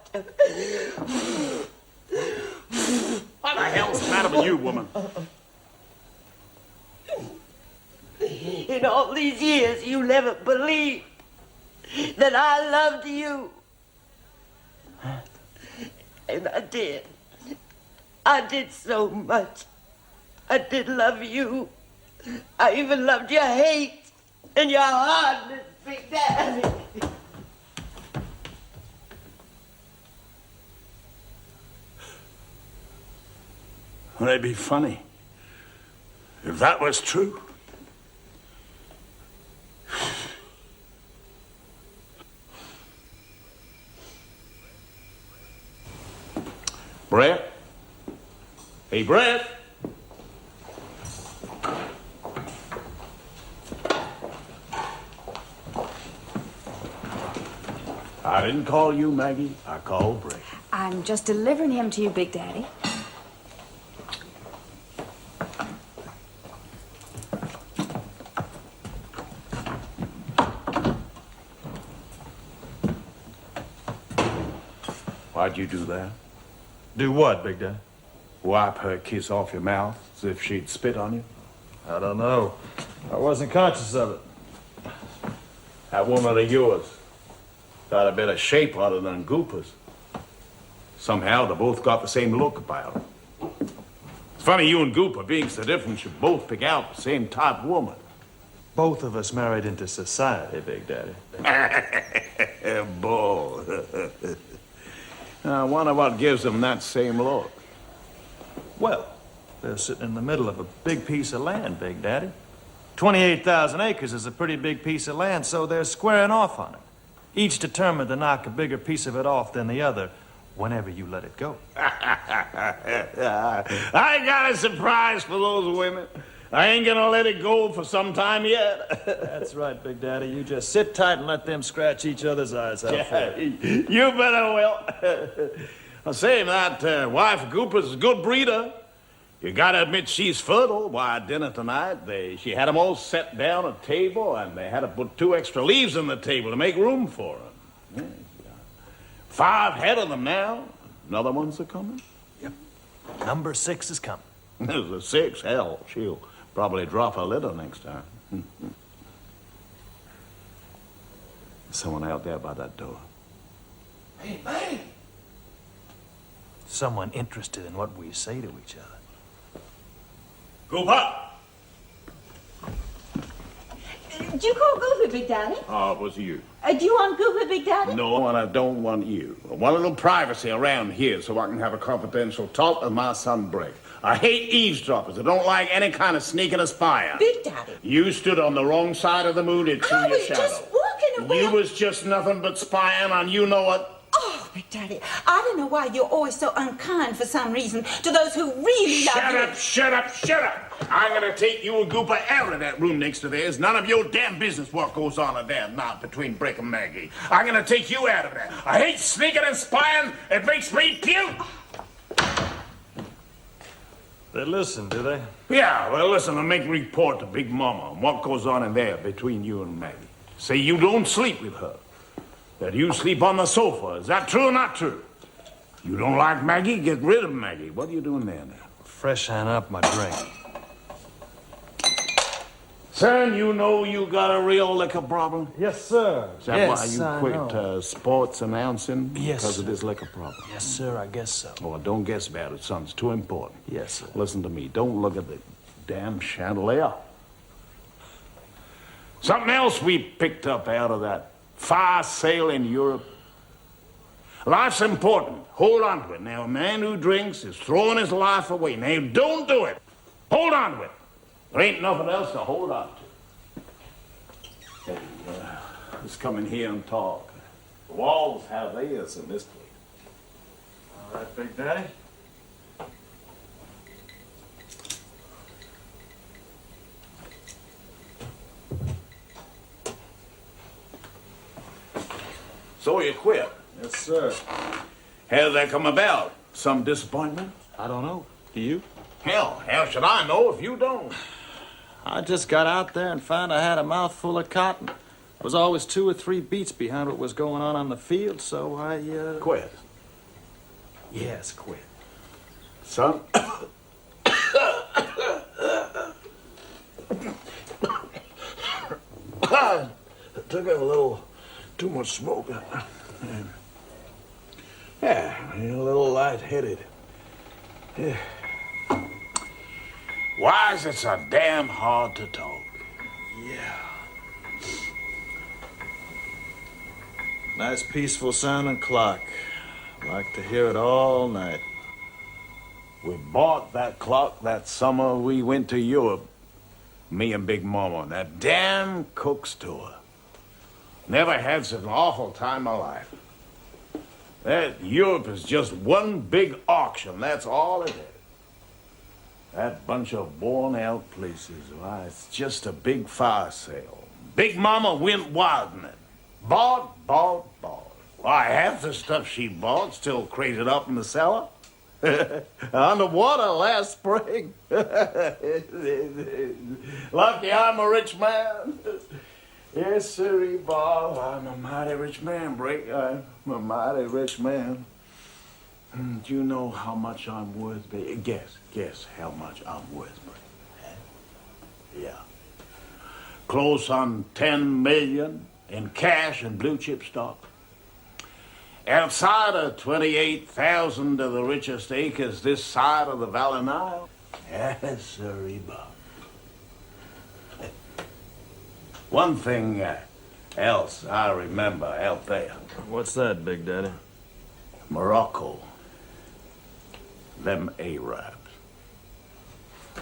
What the hell's the matter with you, woman? In all these years, you never believed that I loved you. And I did. I did so much. I did love you. I even loved your hate and your hardness, Big Daddy. Well, it'd be funny if that was true. Brett? Hey, Brett? I didn't call you, Maggie. I called Brett. I'm just delivering him to you, Big Daddy. Why'd you do that? Do what, Big Daddy? Wipe her kiss off your mouth as if she'd spit on you? I don't know. I wasn't conscious of it. That woman of yours got a better shape other than Gooper's. Somehow they both got the same look about them. It's funny you and Gooper, being so different, should both pick out the same type of woman. Both of us married into society, Big Daddy. Boy. I wonder what gives them that same look. Well, they're sitting in the middle of a big piece of land, Big Daddy. 28,000 acres is a pretty big piece of land, so they're squaring off on it. Each determined to knock a bigger piece of it off than the other whenever you let it go. I got a surprise for those women. I ain't gonna let it go for some time yet. That's right, Big Daddy. You just sit tight and let them scratch each other's eyes out for you. You better will. I'm saying that wife of Gooper's a good breeder. You gotta admit she's fertile. Why, at dinner tonight, she had them all set down at table, and they had to put 2 extra leaves on the table to make room for them. Yeah. 5 head of them now. Another one's a coming. Yep. Number 6 is coming. There's a 6. Hell, she'll probably drop a little next time. Someone out there by that door. Hey, man! Someone interested in what we say to each other. Gooper! Did you call Goofy, Big Daddy? Oh, it was you. Do you want Goofy, Big Daddy? No, and I don't want you. I want a little privacy around here so I can have a confidential talk with my son, Brick. I hate eavesdroppers. I don't like any kind of sneaking or spying. Big Daddy. You stood on the wrong side of the moon and I your was shadow. just walking away. You was just nothing but spying on you know what. Oh, Big Daddy, I don't know why you're always so unkind for some reason to those who really love you. Shut up. I'm gonna take you and Gooper out of that room next to theirs. None of your damn business what goes on in there, not between Brick and Maggie. I'm gonna take you out of there. I hate sneaking and spying. It makes me puke. They listen, do they? Yeah, well, listen, I make a report to Big Mama on what goes on in there between you and Maggie. Say you don't sleep with her. That you sleep on the sofa. Is that true or not true? You don't like Maggie? Get rid of Maggie. What are you doing there now? Freshen up my drink. Son, you know you got a real liquor problem? Yes, sir. Is that why you quit sports announcing? Yes, because of sir. this liquor problem? Yes, sir, I guess so. Oh, don't guess about it, son. It's too important. Yes, sir. Listen to me. Don't look at the damn chandelier. Something else we picked up out of that fire sale in Europe. Life's important. Hold on to it. Now, a man who drinks is throwing his life away. Now, don't do it. Hold on to it. There ain't nothing else to hold on to. Hey, let's come in here and talk. The walls have ears in this place. All right, Big Daddy. So you quit. Yes, sir. How did that come about? Some disappointment? I don't know. Do you? Hell, how should I know if you don't? I just got out there and found I had a mouthful of cotton. Was always 2 or 3 beats behind what was going on the field, so I, Quit. Yes, quit. Son? I took a little too much smoke. Yeah, a little lightheaded. Yeah. Why is it so damn hard to talk? Yeah. Nice peaceful sounding clock. Like to hear it all night. We bought that clock that summer we went to Europe. Me and Big Mama, that damn Cook's tour. Never had such an awful time of life. That Europe is just one big auction, that's all it is. That bunch of worn-out places, why, it's just a big fire sale. Big Mama went wild in it. Bought. Why, half the stuff she bought still crated up in the cellar. Underwater last spring. Lucky I'm a rich man. Yes, sir, Bob. I'm a mighty rich man, Brick. I'm a mighty rich man. Do you know how much I'm worth, baby? Guess how much I'm worth, Brick. Yeah. Close on 10 million in cash and blue chip stock. Outside of 28,000 of the richest acres this side of the Valley Nile. Yes, sir, Bob. One thing else I remember out there. What's that, Big Daddy? Morocco. Them Arabs.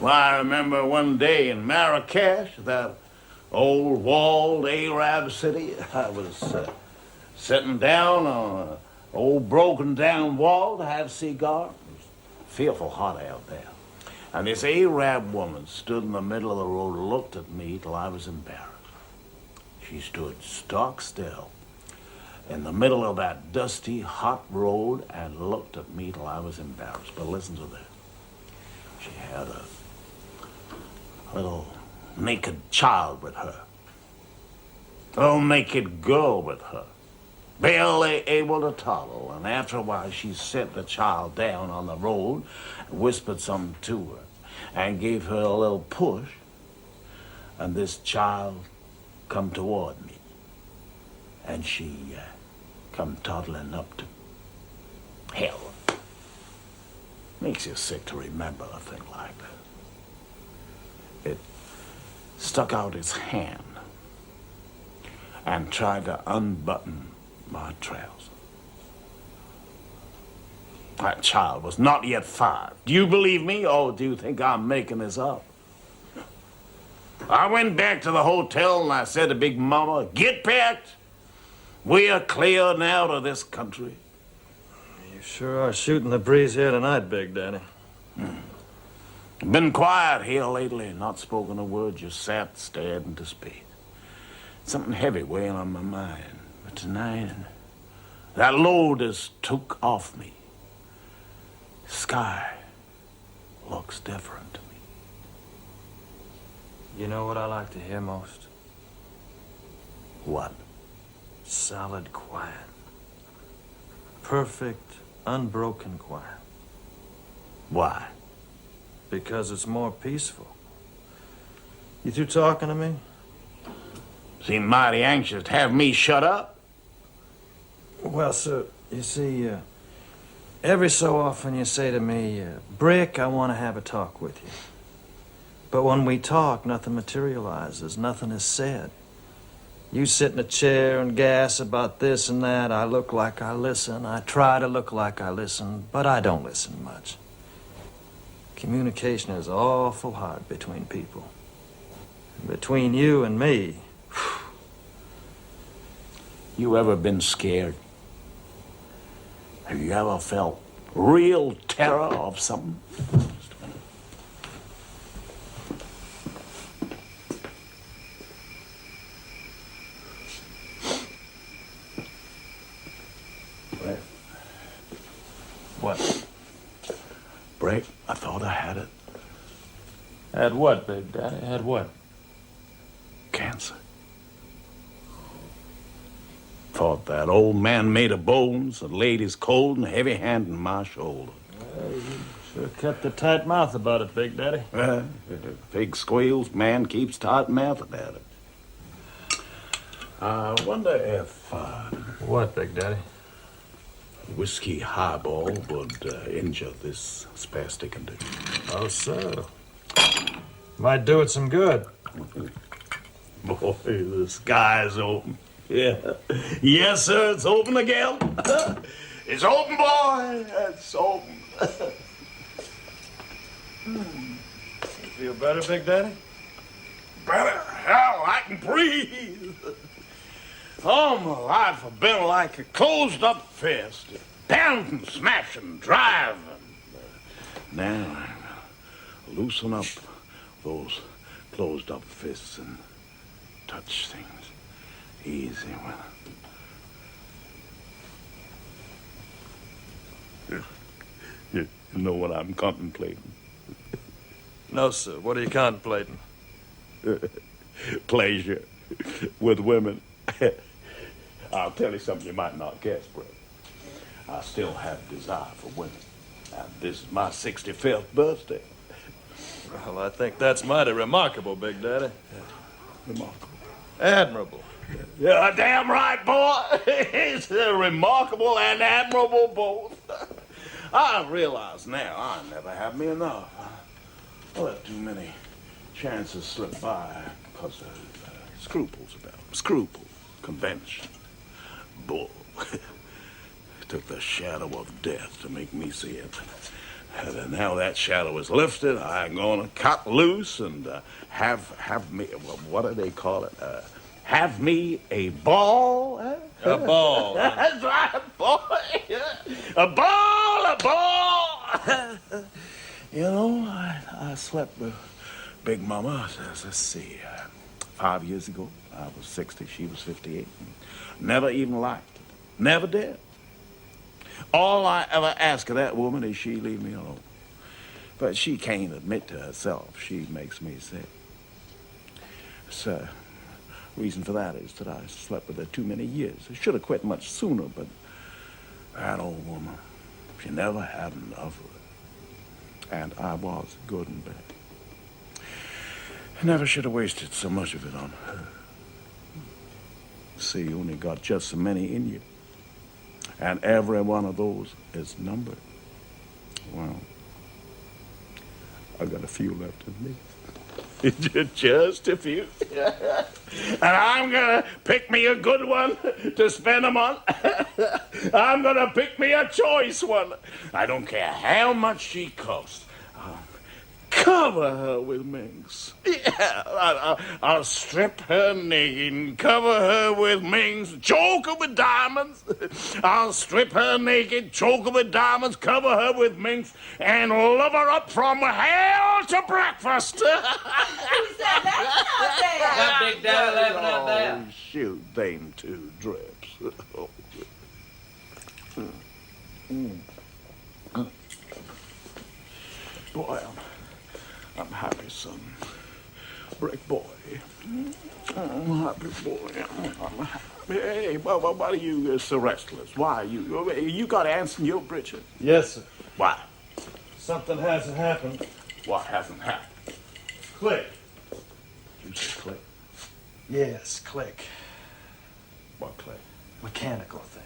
Well, I remember one day in Marrakesh, that old walled Arab city, I was sitting down on an old broken down wall to have a cigar. It was fearful hot out there. And this Arab woman stood in the middle of the road and looked at me till I was embarrassed. She stood stock still in the middle of that dusty, hot road and looked at me till I was embarrassed. But listen to this. She had a little naked child with her. A little naked girl with her. barely able to toddle, and after a while she set the child down on the road, whispered something to her, and gave her a little push, and this child come toward me, and she come toddling up to me. Hell, makes you sick to remember a thing like that. It stuck out its hand and tried to unbutton my trousers. That child was not yet 5. Do you believe me, or do you think I'm making this up? I went back to the hotel and I said to Big Mama, get packed. We are clear now to this country. You sure are shooting the breeze here tonight, Big Daddy. Been quiet here lately, not spoken a word, just sat, stared into space. Something heavy weighing on my mind. But tonight, that load is took off me. Sky looks different to me. You know what I like to hear most? What? Solid quiet. Perfect, unbroken quiet. Why? Because it's more peaceful. You through talking to me? Seem mighty anxious to have me shut up. Well, sir, you see, every so often you say to me, Brick, I want to have a talk with you. But when we talk, nothing materializes, nothing is said. You sit in a chair and gas about this and that. I look like I listen. I try to look like I listen, but I don't listen much. Communication is awful hard between people. Between you and me. You ever been scared? Have you ever felt real terror of something? What? Break, I thought I had it. Had what, Big Daddy? Had what? Cancer. Thought that old man made of bones and laid his cold and heavy hand on my shoulder. You sure kept a tight mouth about it, Big Daddy. Pig squeals, man keeps tight mouth about it. I wonder if What, Big Daddy? whiskey highball would injure this spastic condition. Oh, so. Might do it some good. Boy, the sky's open. Yeah. Yes, sir, it's open again. It's open, boy. It's open. Feel better, Big Daddy? Better. Hell, I can breathe. All my life I've been like a closed-up fist. Pounding, smashing, driving. Now I loosen up those closed-up fists and touch things easy with. You know what I'm contemplating? No, sir. What are you contemplating? Pleasure with women. I'll tell you something you might not guess, Brett. I still have desire for women. And this is my 65th birthday. Well, I think that's mighty remarkable, Big Daddy. Remarkable. Admirable. Yeah, damn right, boy. It's remarkable and admirable both. I realize now I never have me enough. I let too many chances slip by because of scruples about them. Scruples. Convention. Bull. It took the shadow of death to make me see it. And now that shadow is lifted, I'm gonna cut loose and have me, well, what do they call it? Have me a ball? A ball. That's right, boy. A ball. You know, I slept with Big Mama, let's see, 5 years ago. I was 60, she was 58. Never even liked it. Never did. All I ever ask of that woman is she leave me alone. But she can't admit to herself. She makes me sick. So, Reason for that is that I slept with her too many years. I should have quit much sooner, but that old woman, she never had enough of it. And I was good and bad. I never should have wasted so much of it on her. See, you only got just so many in you. And every one of those is numbered. Well, I've got a few left in me. Just a few. And I'm gonna pick me a good one to spend them on. I'm gonna pick me a choice one. I don't care how much she costs. Cover her with minks. Yeah, I'll strip her naked and cover her with minks, choke her with diamonds. I'll strip her naked, choke her with diamonds, cover her with minks, and love her up from hell to breakfast. Who said that? Not there. That Big Daddy laughing out there. Oh, shoot, them two drips. Boy, I'm happy, son. Brick boy. I'm happy, boy. I'm happy. Hey, why are you so restless? Why? You got ants in your britches? Yes, sir. Why? Something hasn't happened. What hasn't happened? Click. You say click. Yes, click. What click? Mechanical thing.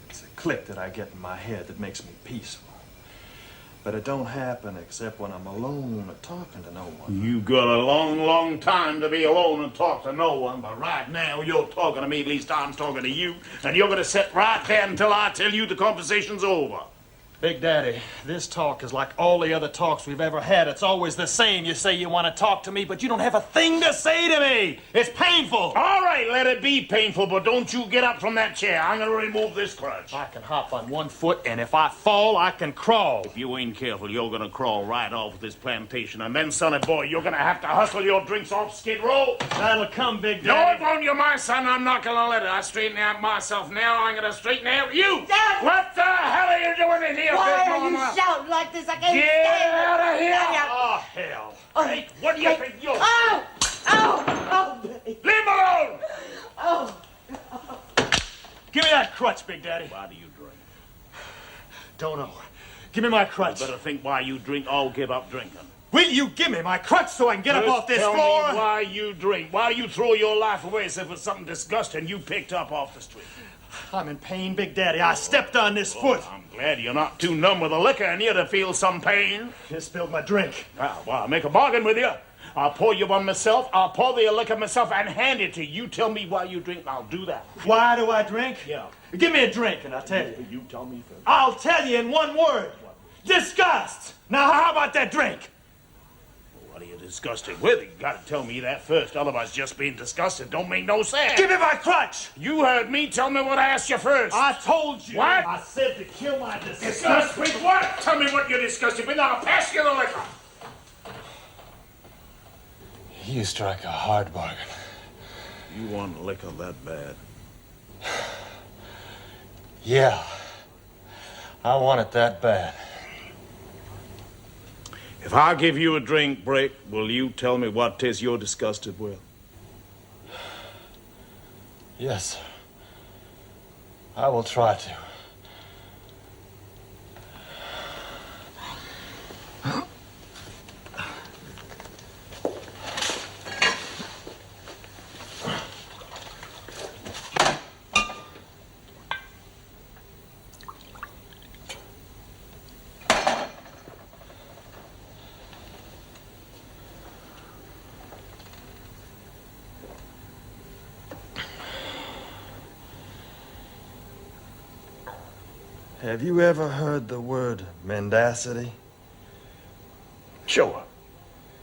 It's a click that I get in my head that makes me peaceful. But it don't happen except when I'm alone or talking to no one. You got a long, long time to be alone and talk to no one, but right now you're talking to me, at least I'm talking to you, and you're gonna sit right there until I tell you the conversation's over. Big Daddy, this talk is like all the other talks we've ever had. It's always the same. You say you want to talk to me, but you don't have a thing to say to me. It's painful. All right, let it be painful, but don't you get up from that chair. I'm gonna remove this crutch. I can hop on one foot, and if I fall, I can crawl. If you ain't careful, you're gonna crawl right off this plantation, and then, sonny boy, you're gonna have to hustle your drinks off Skid Row. That'll come, Big No, Daddy. it won't, you, my son. I'm not gonna let it. I straighten out myself now. I'm gonna straighten out you. Dad! What the hell are you doing in here, Why big are you mama? shouting like this? I can't Get stand it. out of here! Get out. Oh, hell. Hey, what do you think you're... Oh! Oh! Leave him alone! Oh! Give me that crutch, Big Daddy. Why do you drink? Don't know. Give me my crutch. You better think why you drink. I'll give up drinking. Will you give me my crutch so I can get up off this Tell floor? me why you drink. Why you throw your life away as if it's something disgusting you picked up off the street. I'm in pain, Big Daddy. I stepped on this foot. I'm glad you're not too numb with the liquor in you to feel some pain. You spilled my drink. Well, I'll make a bargain with you. I'll pour you one myself. I'll pour the liquor myself and hand it to you. You tell me why you drink, and I'll do that. Why do I drink? Yeah. Give me a drink, and I'll tell you. You tell me first. I'll tell you in one word. Disgust. Now, how about that drink? What are you disgusted with? You gotta tell me that first. Otherwise, just being disgusted don't make no sense. Give me my crutch. You heard me. Tell me what I asked you first. I told you. What? I said to kill my disgust. Disgust with what? Tell me what you're disgusted with. Now I'll pass you the liquor. You strike a hard bargain. You want liquor that bad? Yeah. I want it that bad. If I give you a drink, Brick, will you tell me what 'tis you're disgusted with? Yes, sir. I will try to. Have you ever heard the word mendacity? Sure.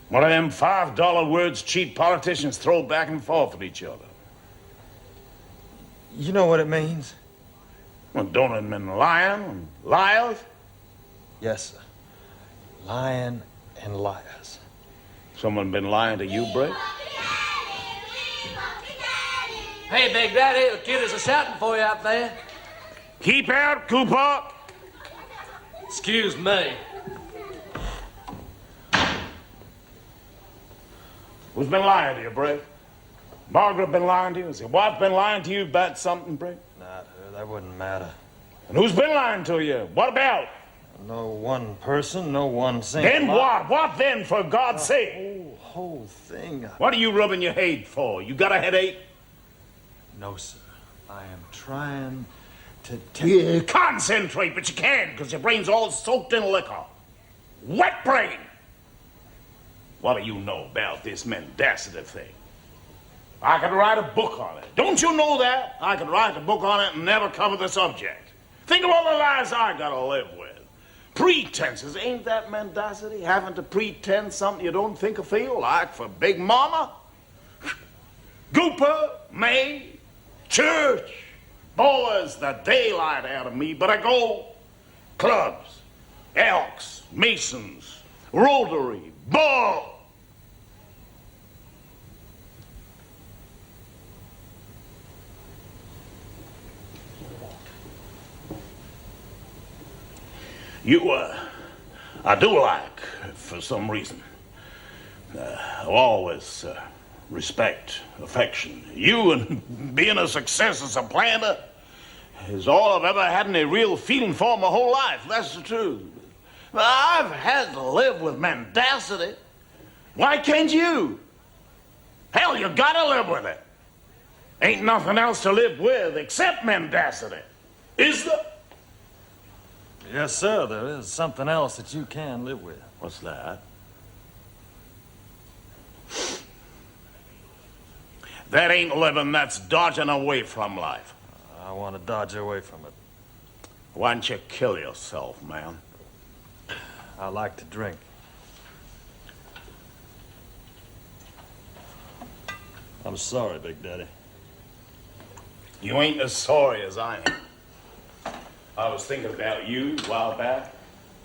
One of them $5 words cheap politicians throw back and forth at each other. You know what it means? Well, don't it mean lying and liars? Yes, sir. Lying and liars. Someone been lying to you, Brick? Hey, Big Daddy, the kiddies are shouting for you out there. Keep out, Cooper! Excuse me. Who's been lying to you, Brick? Margaret been lying to you? Has your wife been lying to you about something, Brick? Not her. That wouldn't matter. And who's been lying to you? What about? No one person, no one single... Then what? What then, for God's sake? The whole thing... What are you rubbing your head for? You got a headache? No, sir. I am trying to... Yeah, concentrate, but you can't, because your brain's all soaked in liquor. Wet brain! What do you know about this mendacity thing? I could write a book on it. Don't you know that? I could write a book on it and never cover the subject. Think of all the lies I gotta live with. Pretenses, ain't that mendacity? Having to pretend something you don't think or feel, like for Big Mama? Gooper, May, church, boys the daylight out of me, but I go. Clubs, Elks, Masons, Rotary, Ball. I do like, for some reason, always respect, affection. You and being a success as a planter is all I've ever had any real feeling for my whole life. That's the truth. I've had to live with mendacity. Why can't you? Hell, you gotta live with it. Ain't nothing else to live with except mendacity. Is there? Yes, sir, there is something else that you can live with. What's that? That ain't living, that's dodging away from life. I want to dodge away from it. Why don't you kill yourself, man? I like to drink. I'm sorry, Big Daddy. You ain't as sorry as I am. I was thinking about you a while back.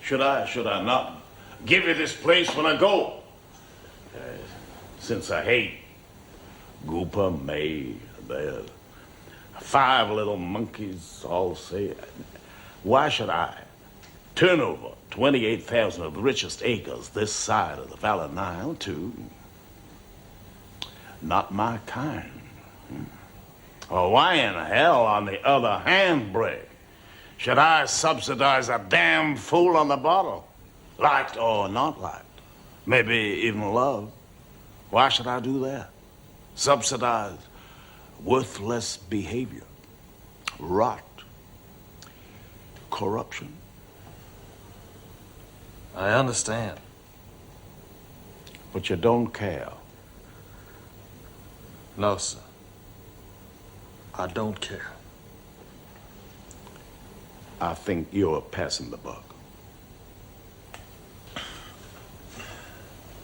Should I not give you this place when I go? Since I hate Gooper, May, the 5 little monkeys all say, why should I turn over 28,000 of the richest acres this side of the Valley Nile to not my kind? Or why in hell, on the other hand, Brick, should I subsidize a damn fool on the bottle? Liked or not liked. Maybe even loved. Why should I do that? Subsidize worthless behavior. Rot. Corruption. I understand. But you don't care. No, sir. I don't care. I think you're passing the buck.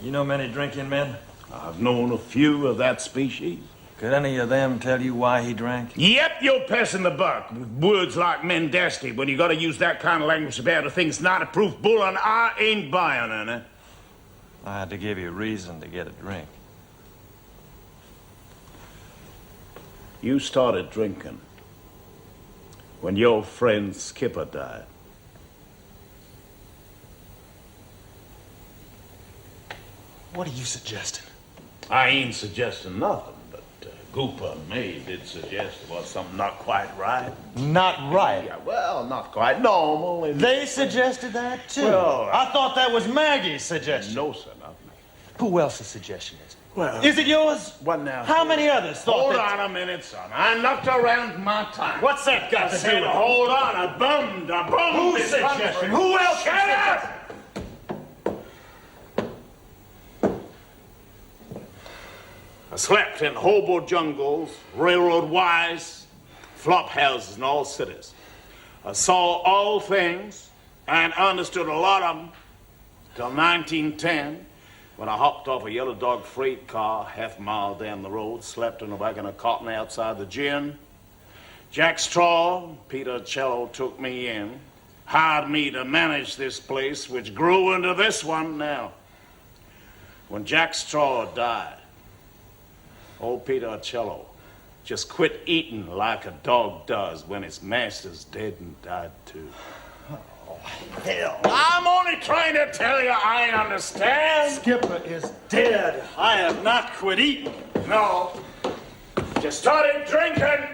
You know many drinking men? I've known a few of that species. Could any of them tell you why he drank? Yep, you're passing the buck. With words like mendacity, when you gotta use that kind of language about a thing's not a proof bull, and I ain't buying on it. I had to give you a reason to get a drink. You started drinking when your friend Skipper died. What are you suggesting? I ain't suggesting nothing, but Gooper and May did suggest there was something not quite right. Not right? Yeah, well, not quite normal. They suggested that, too. Well, I thought that was Maggie's suggestion. No, sir, not me. Who else's suggestion is it? Well, is it yours? What now? How many others thought Hold on a minute, son. I knocked around my time. What's that got to do said, with it? hold on, I bummed Whose this suggestion? country. Who else? Shut up! I slept in hobo jungles, railroad wires, flop houses in all cities. I saw all things and understood a lot of them till 1910, when I hopped off a yellow dog freight car half a mile down the road, slept in a wagon of cotton outside the gin. Jack Straw, Peter Cello took me in, hired me to manage this place, which grew into this one now. When Jack Straw died, old Peter Cello just quit eating like a dog does when its master's dead and died too. Oh, hell. I'm only trying to tell you I understand. Skipper is dead. I have not quit eating. No, You started drinking.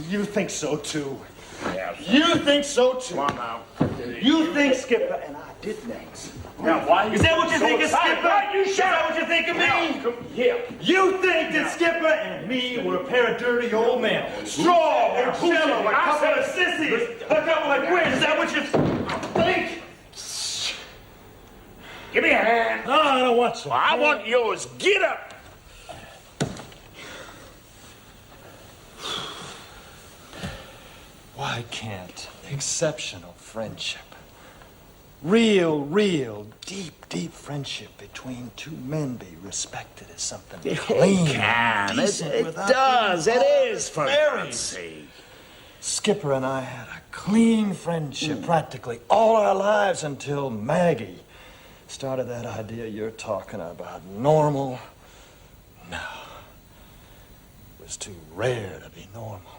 You think so, too. Yeah. You think so, too. Come on now. You think, Skipper, and I did things. Now, why? Is that what you think of Skipper? Why you Is that what you think of me? Now, come here. You think that Skipper and me were a pair of dirty old men? Straw or jello, a couple of sissies, a couple of queers. Is that what you think? Give me a hand. No, I don't want to. I want yours. Get up. Why can't exceptional friendship, real, deep friendship between two men be respected as something clean? Can. Decent, It without does. being It is for fairies. God's sake. Skipper and I had a clean friendship practically all our lives until Maggie started that idea you're talking about. Normal? No. It was too rare to be normal.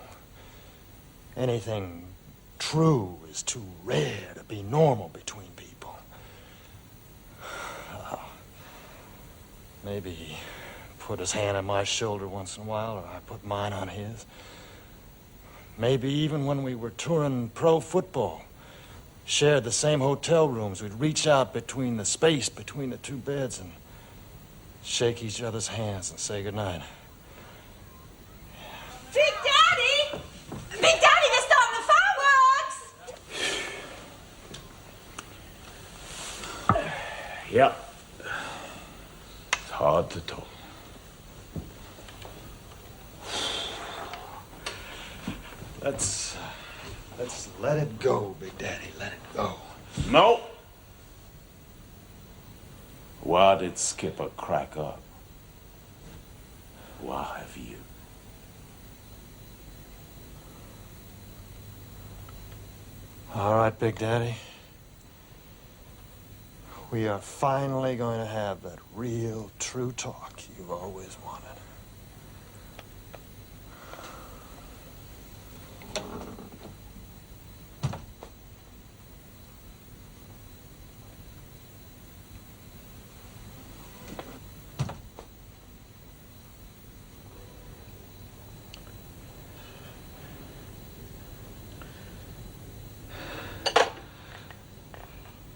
Anything true is too rare to be normal between people. Maybe he put his hand on my shoulder once in a while, or I put mine on his. Maybe even when we were touring pro football, shared the same hotel rooms, we'd reach out between the space between the two beds and shake each other's hands and say goodnight. Big Daddy! Big Daddy, they're starting the fireworks! Yep. It's hard to talk. Let's let it go, Big Daddy. Let it go. No. Why did Skipper crack up? Why have you? All right, Big Daddy. We are finally going to have that real, true talk you've always wanted.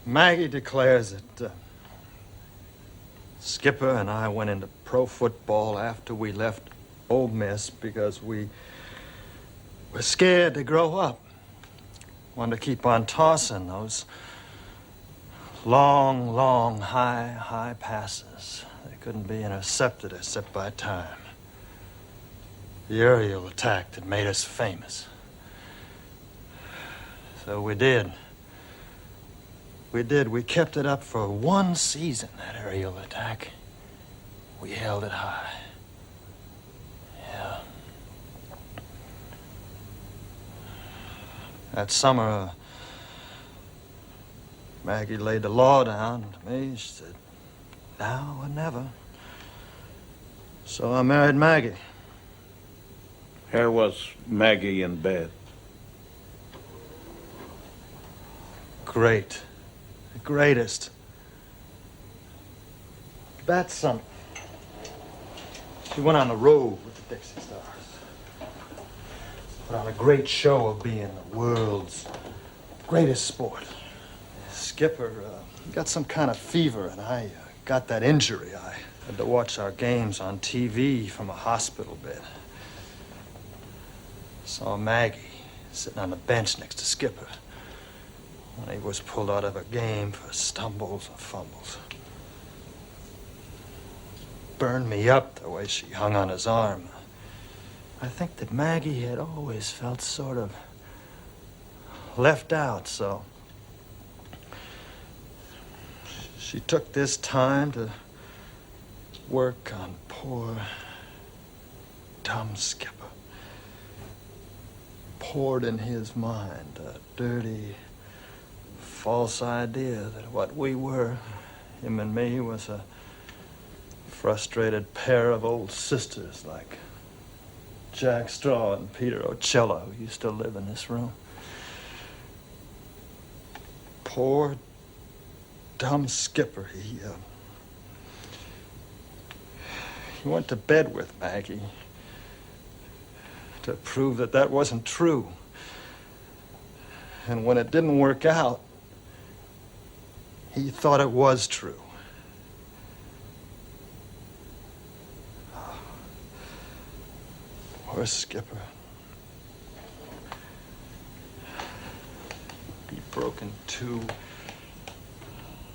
Maggie declares that Skipper and I went into pro football after we left Ole Miss because we were scared to grow up. Wanted to keep on tossing those long, high passes. They couldn't be intercepted except by time. The aerial attack that made us famous. So we did. We kept it up for one season, that aerial attack. We held it high. Yeah. That summer, Maggie laid the law down to me. She said, now or never. So I married Maggie. How was Maggie in bed? Great. The greatest. That summer, she went on the road with the Dixie Stars. Put on a great show of being the world's greatest sport. Skipper got some kind of fever, and I got that injury. I had to watch our games on TV from a hospital bed. Saw Maggie sitting on the bench next to Skipper when he was pulled out of a game for stumbles or fumbles. Burned me up the way she hung on his arm. I think that Maggie had always felt sort of left out, so she took this time to work on poor, dumb Skipper. Poured in his mind a dirty, false idea that what we were, him and me, was a frustrated pair of old sisters like Jack Straw and Peter Ocello, who used to live in this room. Poor, dumb Skipper. He went to bed with Maggie to prove that that wasn't true. And when it didn't work out, he thought it was true. Poor Skipper. He broke in two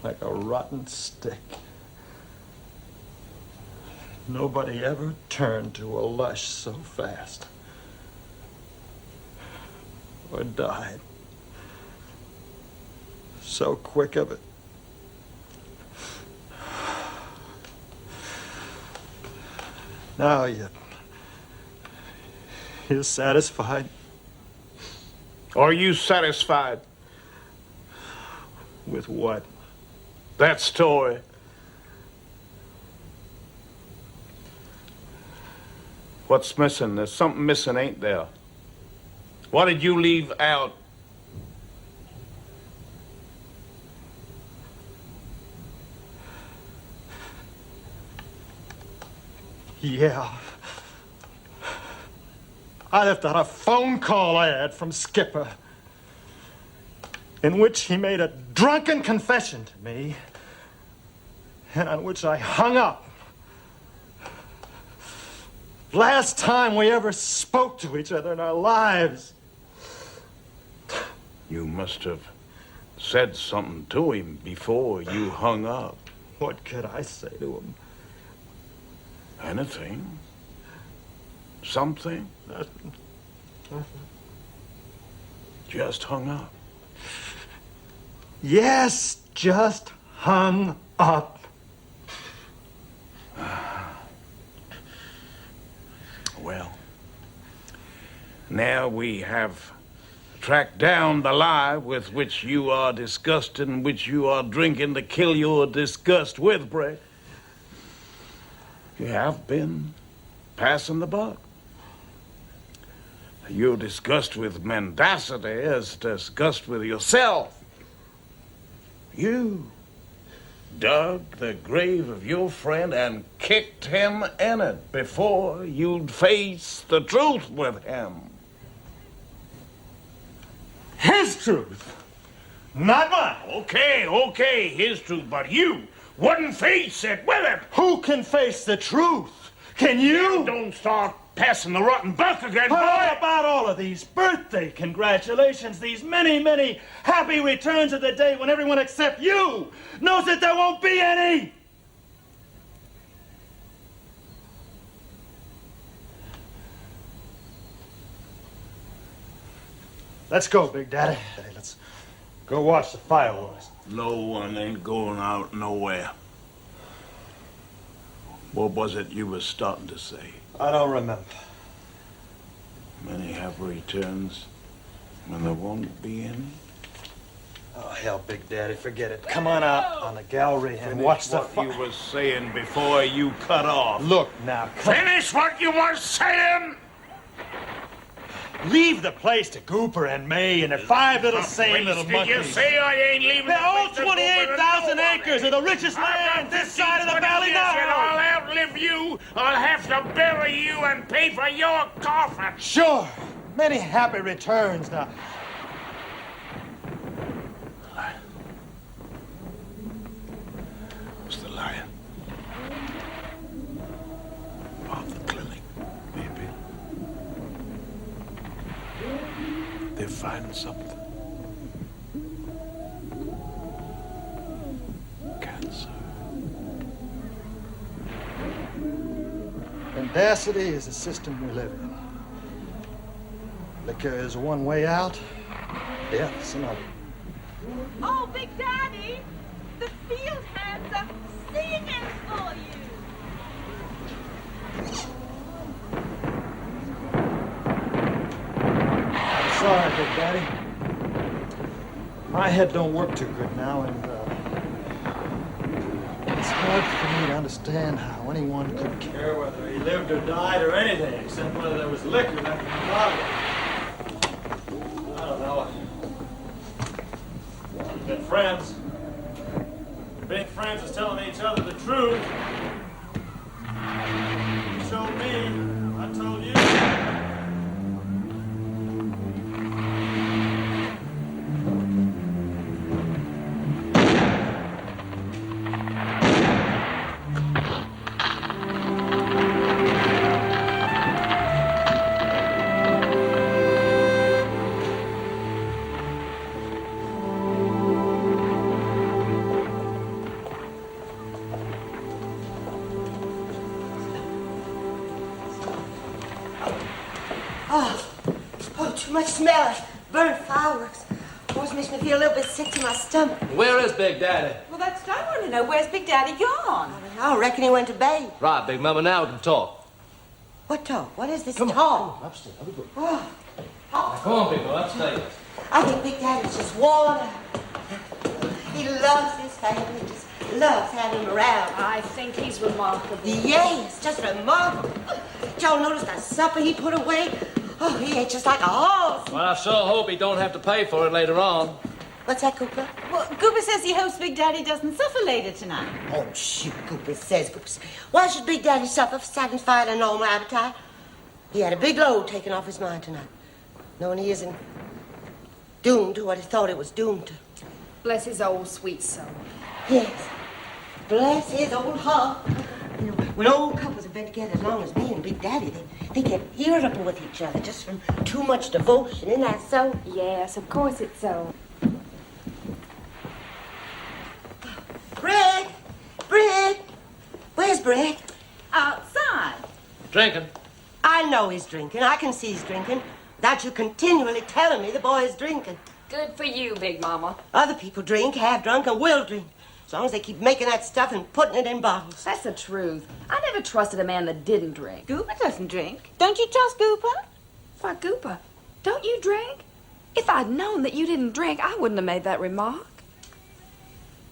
like a rotten stick. Nobody ever turned to a lush so fast. Or died so quick of it. Now you're satisfied? Are you satisfied? With what? That story. What's missing? There's something missing, ain't there? What did you leave out? Yeah. I left out a phone call ad from Skipper in which he made a drunken confession to me and on which I hung up. Last time we ever spoke to each other in our lives. You must have said something to him before you hung up. What could I say to him? Anything? Something? Nothing. Just hung up. Yes, just hung up. Well, now we have tracked down the lie with which you are disgusted and which you are drinking to kill your disgust with, Brett. You have been passing the buck. Your disgust with mendacity is disgust with yourself. You dug the grave of your friend and kicked him in it before you'd face the truth with him. His truth, not mine. Okay, his truth, but you wouldn't face it with him. Who can face the truth? Can you? Don't start passing the rotten buck again, boy. How about all of these birthday congratulations, these many, many happy returns of the day when everyone except you knows that there won't be any? Let's go, Big Daddy. Hey, let's go watch the fireworks. No one ain't going out nowhere. What was it you was starting to say? I don't remember. Many happy returns when there won't be any? Oh, hell, Big Daddy, forget it. Come on out on the gallery and watch the what you was saying before you cut off. Look now, Finish what you was saying! leave the place to Cooper and May and their five little sane little monkeys. Did you say I ain't leaving They're the all place to Cooper and 28,000 nobody? acres of the richest land this side of the valley And I'll now. outlive you. I'll have to bury you and pay for your coffin. Sure, many happy returns now. Who's the lion? Of the clinic, maybe. They're finding something. Cancer. Mendacity is the system we live in. Liquor is one way out, death is another. Oh, Big Daddy, the field hands are singing for you. I'm sorry, Big Daddy. My head don't work too good now, and it's hard for me to understand how anyone could care whether he lived or died or anything, except whether there was liquor left in the bottle. I don't know. We've been friends. Being friends is telling each other the truth. me. I told you. Oh, too much smell. Burnt fireworks. Always makes me feel a little bit sick to my stomach. Where is Big Daddy? Well, that's what I want to know. Where's Big Daddy gone? I reckon he went to bed. Right, Big Mama, now we can talk. What talk? What is this Come talk? on, upstairs. I'll be good. Oh, Come on, Big Mama, upstairs. I think Big Daddy's just worn out. He loves his family. He just loves having him around. I think he's remarkable. Yes, just remarkable. Did y'all notice that supper he put away? Oh, he ate just like a horse. Well, I sure hope he don't have to pay for it later on. What's that, Cooper? Well, Goober says he hopes Big Daddy doesn't suffer later tonight. Oh, shoot, Cooper says. Why should Big Daddy suffer for satisfying a normal appetite? He had a big load taken off his mind tonight, knowing he isn't doomed to what he thought it was doomed to. Bless his old sweet soul. Yes. Bless his old heart. You know, when old couples have been together as long as me and Big Daddy, they get irritable with each other just from too much devotion. Isn't that so? Yes, of course it's so. Brick! Where's Brick? Outside. Drinking. I know he's drinking. I can see he's drinking. That you continually telling me the boy is drinking. Good for you, Big Mama. Other people drink, have drunk, and will drink. As long as they keep making that stuff and putting it in bottles. That's the truth. I never trusted a man that didn't drink. Goober doesn't drink. Don't you trust Goober? Why, Gooper, don't you drink? If I'd known that you didn't drink, I wouldn't have made that remark.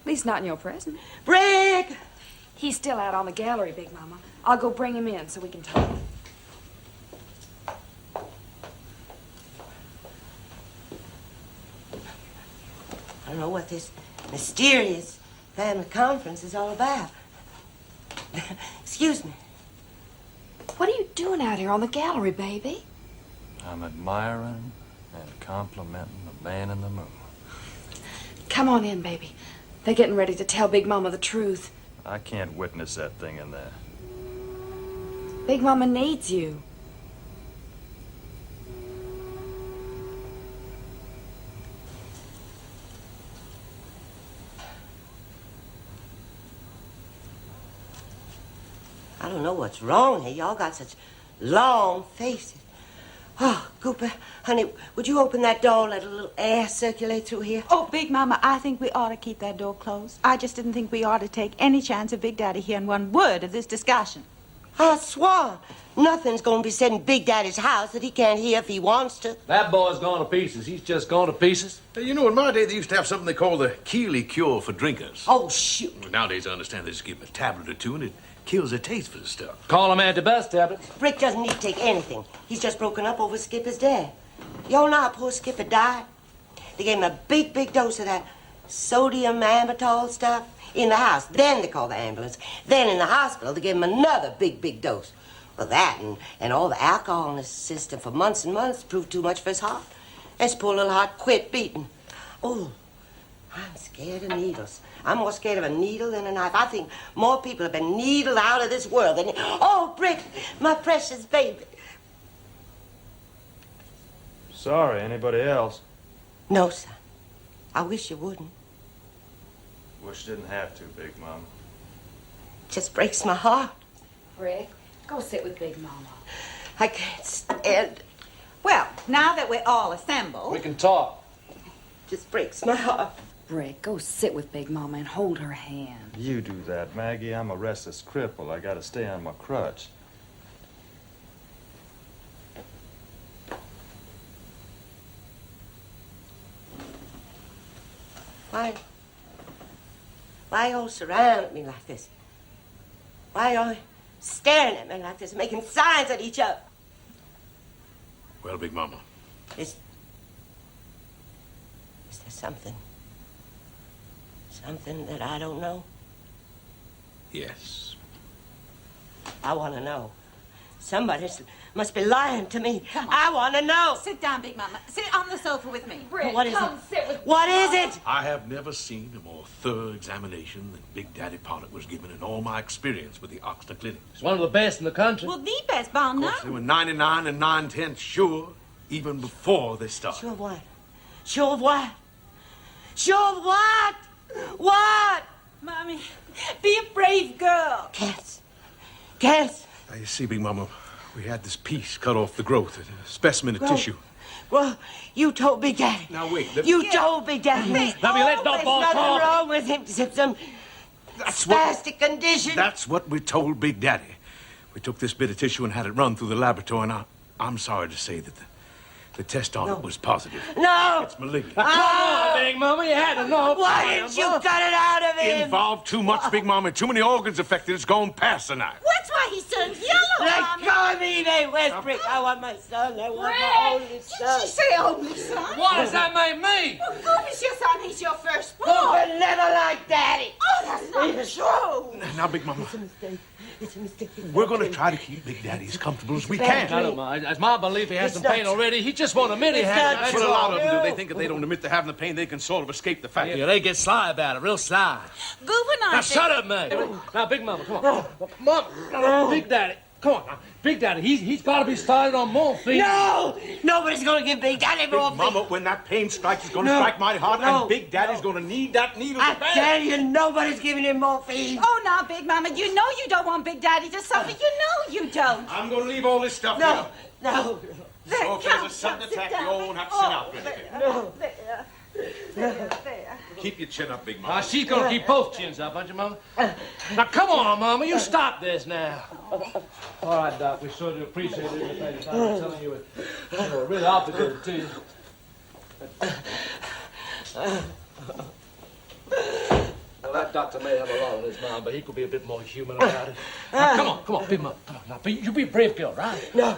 At least not in your presence. Brick! He's still out on the gallery, Big Mama. I'll go bring him in so we can talk. I don't know what this mysterious family conference is all about. Excuse me. What are you doing out here on the gallery, baby? I'm admiring and complimenting the man in the moon. Come on in, baby. They're getting ready to tell Big Mama the truth. I can't witness that thing in there. Big Mama needs you. I don't know what's wrong here. Y'all got such long faces. Oh, Cooper, honey, would you open that door and let a little air circulate through here? Oh, Big Mama, I think we ought to keep that door closed. I just didn't think we ought to take any chance of Big Daddy hearing one word of this discussion. I swan. Nothing's going to be said in Big Daddy's house that he can't hear if he wants to. That boy's gone to pieces. He's just gone to pieces. You know, in my day, they used to have something they call the Keeley cure for drinkers. Oh, shoot. Nowadays, I understand they just give them a tablet or two, and it kills their taste for the stuff. Call him antibus tablets. Brick doesn't need to take anything. He's just broken up over Skipper's death. Y'all know how poor Skipper died? They gave him a big, big dose of that sodium amytal stuff in the house. Then they called the ambulance. Then in the hospital, they gave him another big, big dose. Well, that and all the alcohol in his system for months and months proved too much for his heart. His poor little heart quit beating. Oh, I'm scared of needles. I'm more scared of a needle than a knife. I think more people have been needled out of this world than... Oh, Brick, my precious baby. Sorry, anybody else? No, son. I wish you wouldn't. Wish didn't have to, Big Mama. Just breaks my heart. Rick, go sit with Big Mama. I can't stand. Well, now that we're all assembled... We can talk. Just breaks my heart. Rick, go sit with Big Mama and hold her hand. You do that, Maggie. I'm a restless cripple. I gotta stay on my crutch. Why y'all surround me like this? Why y'all staring at me like this, making signs at each other? Well, Big Mama. Is there something? Something that I don't know? Yes. I want to know. Somebody must be lying to me. I want to know. Sit down, Big Mama. Sit on the sofa with me. Rick, What is come it? sit with What me. is it? I have never seen a more thorough examination than Big Daddy Pollock was given in all my experience with the Oxford clinics. It's one of the best in the country. Well, the best bar Of now. course, they were 99 and 9/10 sure, even before they started. Sure of what? Sure of what? Sure of what? What? Mommy, be a brave girl. Cass. Cass. Now, you see, Big Mama, we had this piece cut off the growth, a specimen of Growth? tissue. Well, you told Big Daddy. Now, wait. You told Big Daddy. Now, we let There's that ball nothing fall. wrong with him except some spastic condition. That's what we told Big Daddy. We took this bit of tissue and had it run through the laboratory, and I'm sorry to say that the test on it was positive. No. It's malignant. Come on, Big Mama, you had to know. Why didn't you cut it out of him? Involved too much, Big Mama. Too many organs affected. It's gone past the knife. That's why he turned yellow, Let Mommy. go of me, Nate Westbrook. I want my son. I want my only son. Did she say only son? What does that make me? Well, Goop is your son. He's your firstborn. Who would never like Daddy? Oh, that's not true. Now, Big Mama, It's a mistake. It's a mistake. we're going to try to keep Big Daddy as comfortable as we can. I don't mind. It's my belief he has It's some pain not- already. He just won't admit he It's has not it. That's That's what a all. lot of them do. They think if they don't admit to having the pain, they can sort of escape the fact. Yeah, they get sly about it, real sly. Goop and I Now, think- shut up, man. Now, Big Mama, come on. Mama, Big Daddy, come on. Now, Big Daddy, he's got to be started on morphine. No! Nobody's going to give Big Daddy more Big Mama, when that pain strikes, it's going to No. strike mighty hard, No. and Big Daddy's going to need that needle I bad. tell you, nobody's giving him morphine. Oh, now, Big Mama, you know you don't want Big Daddy to suffer. You know you don't. I'm going to leave all this stuff No, here. no, There, So if there's come, a sudden come, sit attack, down. you won't have to send out for anything. no. There. Keep your chin up, Big Now, Mama. she's going to keep both chins up, aren't you, Mama? Now, come on, Mama. You stop this now. All right, Doc. We sure do appreciate it. I'm telling you, it really obligated to you. Well, that doctor may have a lot on his mind, but he could be a bit more human about it. Now, come on, Big Mama. Come on, now, you be a brave girl, right? No,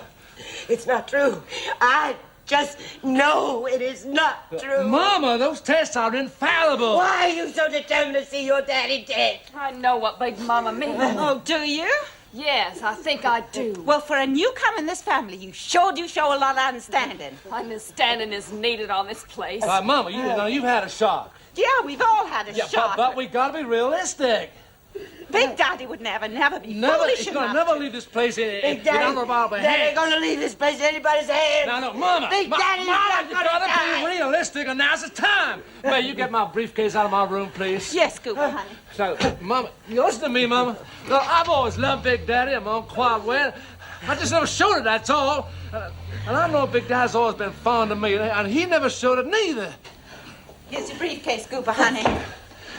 it's not true. I just know it is not true. Mama, those tests are infallible. Why are you so determined to see your daddy dead? I know what Big Mama means. Oh, do you? Yes, I think I do. Well, for a newcomer in this family, you sure do show a lot of understanding. Understanding is needed on this place. Mama, you've had a shock. Yeah, we've all had a Yeah, shock. but we got to be realistic. Big Daddy would never be Never, foolish he's gonna enough never to- leave this place in Big Daddy, honorable Daddy hands. ain't gonna leave this place in anybody's hands. No, Mama. Big Daddy's Mama, not you gonna gotta die. be realistic, and now's the time. May you get my briefcase out of my room, please? Yes, Cooper, honey. So, Mama, you listen to me, Mama. Look, I've always loved Big Daddy. I'm on quite well. I just never showed it, that's all. And I know Big Daddy's always been fond of me, and he never showed it neither. Here's your briefcase, Cooper, honey.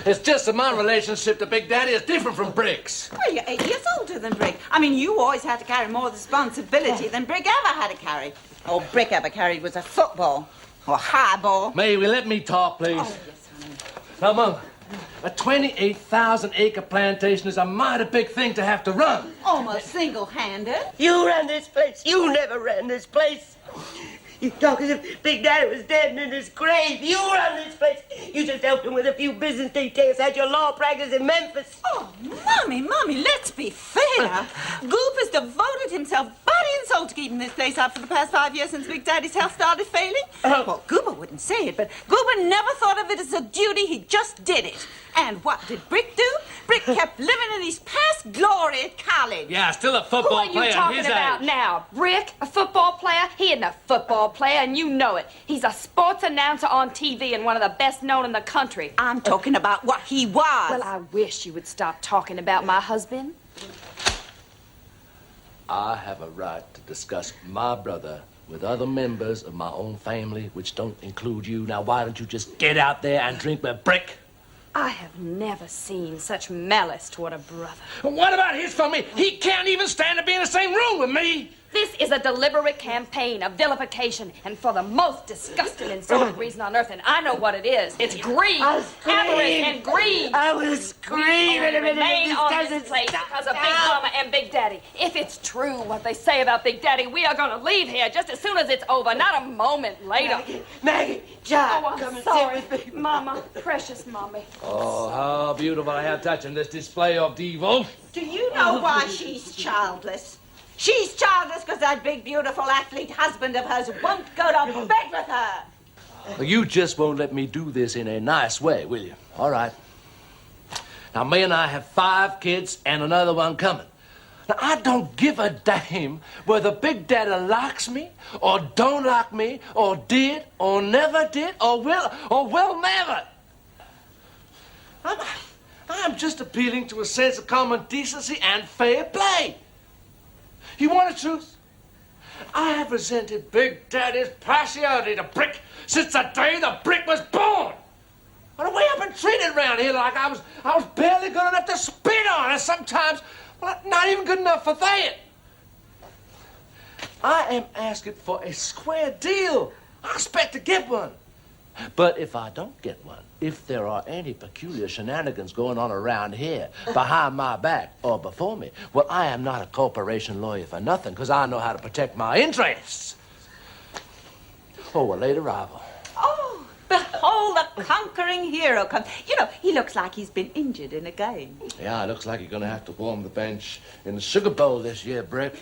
It's just that my relationship to Big Daddy is different from Brick's. Well, you're 8 years older than Brick. I mean, you always had to carry more responsibility than Brick ever had to carry. All Brick ever carried was a football or high ball. May we let me talk, please? Oh, yes, honey. Now, Mama, a 28,000-acre plantation is a mighty big thing to have to run. Almost single-handed. You ran this place. You never ran this place. You talk as if Big Daddy was dead and in his grave. You run this place. You just helped him with a few business details at your law practice in Memphis. Oh, Mommy, let's be fair. Goop has devoted himself body and soul to keeping this place up for the past 5 years since Big Daddy's health started failing. Well, Goober wouldn't say it, but Goober never thought of it as a duty. He just did it. And what did Brick do? Brick kept living in his past glory at college. Yeah, still a Who football are you player at talking his about age. now? Rick, a football player? He isn't a football player, and you know it. He's a sports announcer on TV and one of the best known in the country. I'm talking about what he was. Well, I wish you would stop talking about my husband. I have a right to discuss my brother with other members of my own family, which don't include you. Now, why don't you just get out there and drink with Brick? I have never seen such malice toward a brother. What about his family? He can't even stand to be in the same room with me. This is a deliberate campaign of vilification, and for the most disgusting and sordid reason on earth, and I know what it is. It's greed, I'll scream. avarice, and greed. I will scream in a minute Remain if on this this doesn't place stop because of Big now. Mama and Big Daddy. If it's true what they say about Big Daddy, we are going to leave here just as soon as it's over, not a moment later. Maggie, John, Oh, come I'm and sorry, sit with me. Mama, precious Mommy. Oh, how beautiful I have touching this display of devotion. Do you know why she's childless? She's childless because that big, beautiful athlete husband of hers won't go to bed with her. Well, you just won't let me do this in a nice way, will you? All right. Now, May and I have 5 kids and another one coming. Now, I don't give a damn whether Big Daddy likes me or don't like me or did or never did or will never. I'm just appealing to a sense of common decency and fair play. You want the truth? I have resented Big Daddy's partiality to Brick since the day the Brick was born. And the way I've been treated around here, like I was barely good enough to spit on, and sometimes, well, not even good enough for that. I am asking for a square deal. I expect to get one. But if I don't get one, if there are any peculiar shenanigans going on around here, behind my back or before me, well, I am not a corporation lawyer for nothing, because I know how to protect my interests. Oh, a late arrival. Oh, behold, the conquering hero comes. You know, he looks like he's been injured in a game. Yeah, it looks like you're going to have to warm the bench in the Sugar Bowl this year, Brick.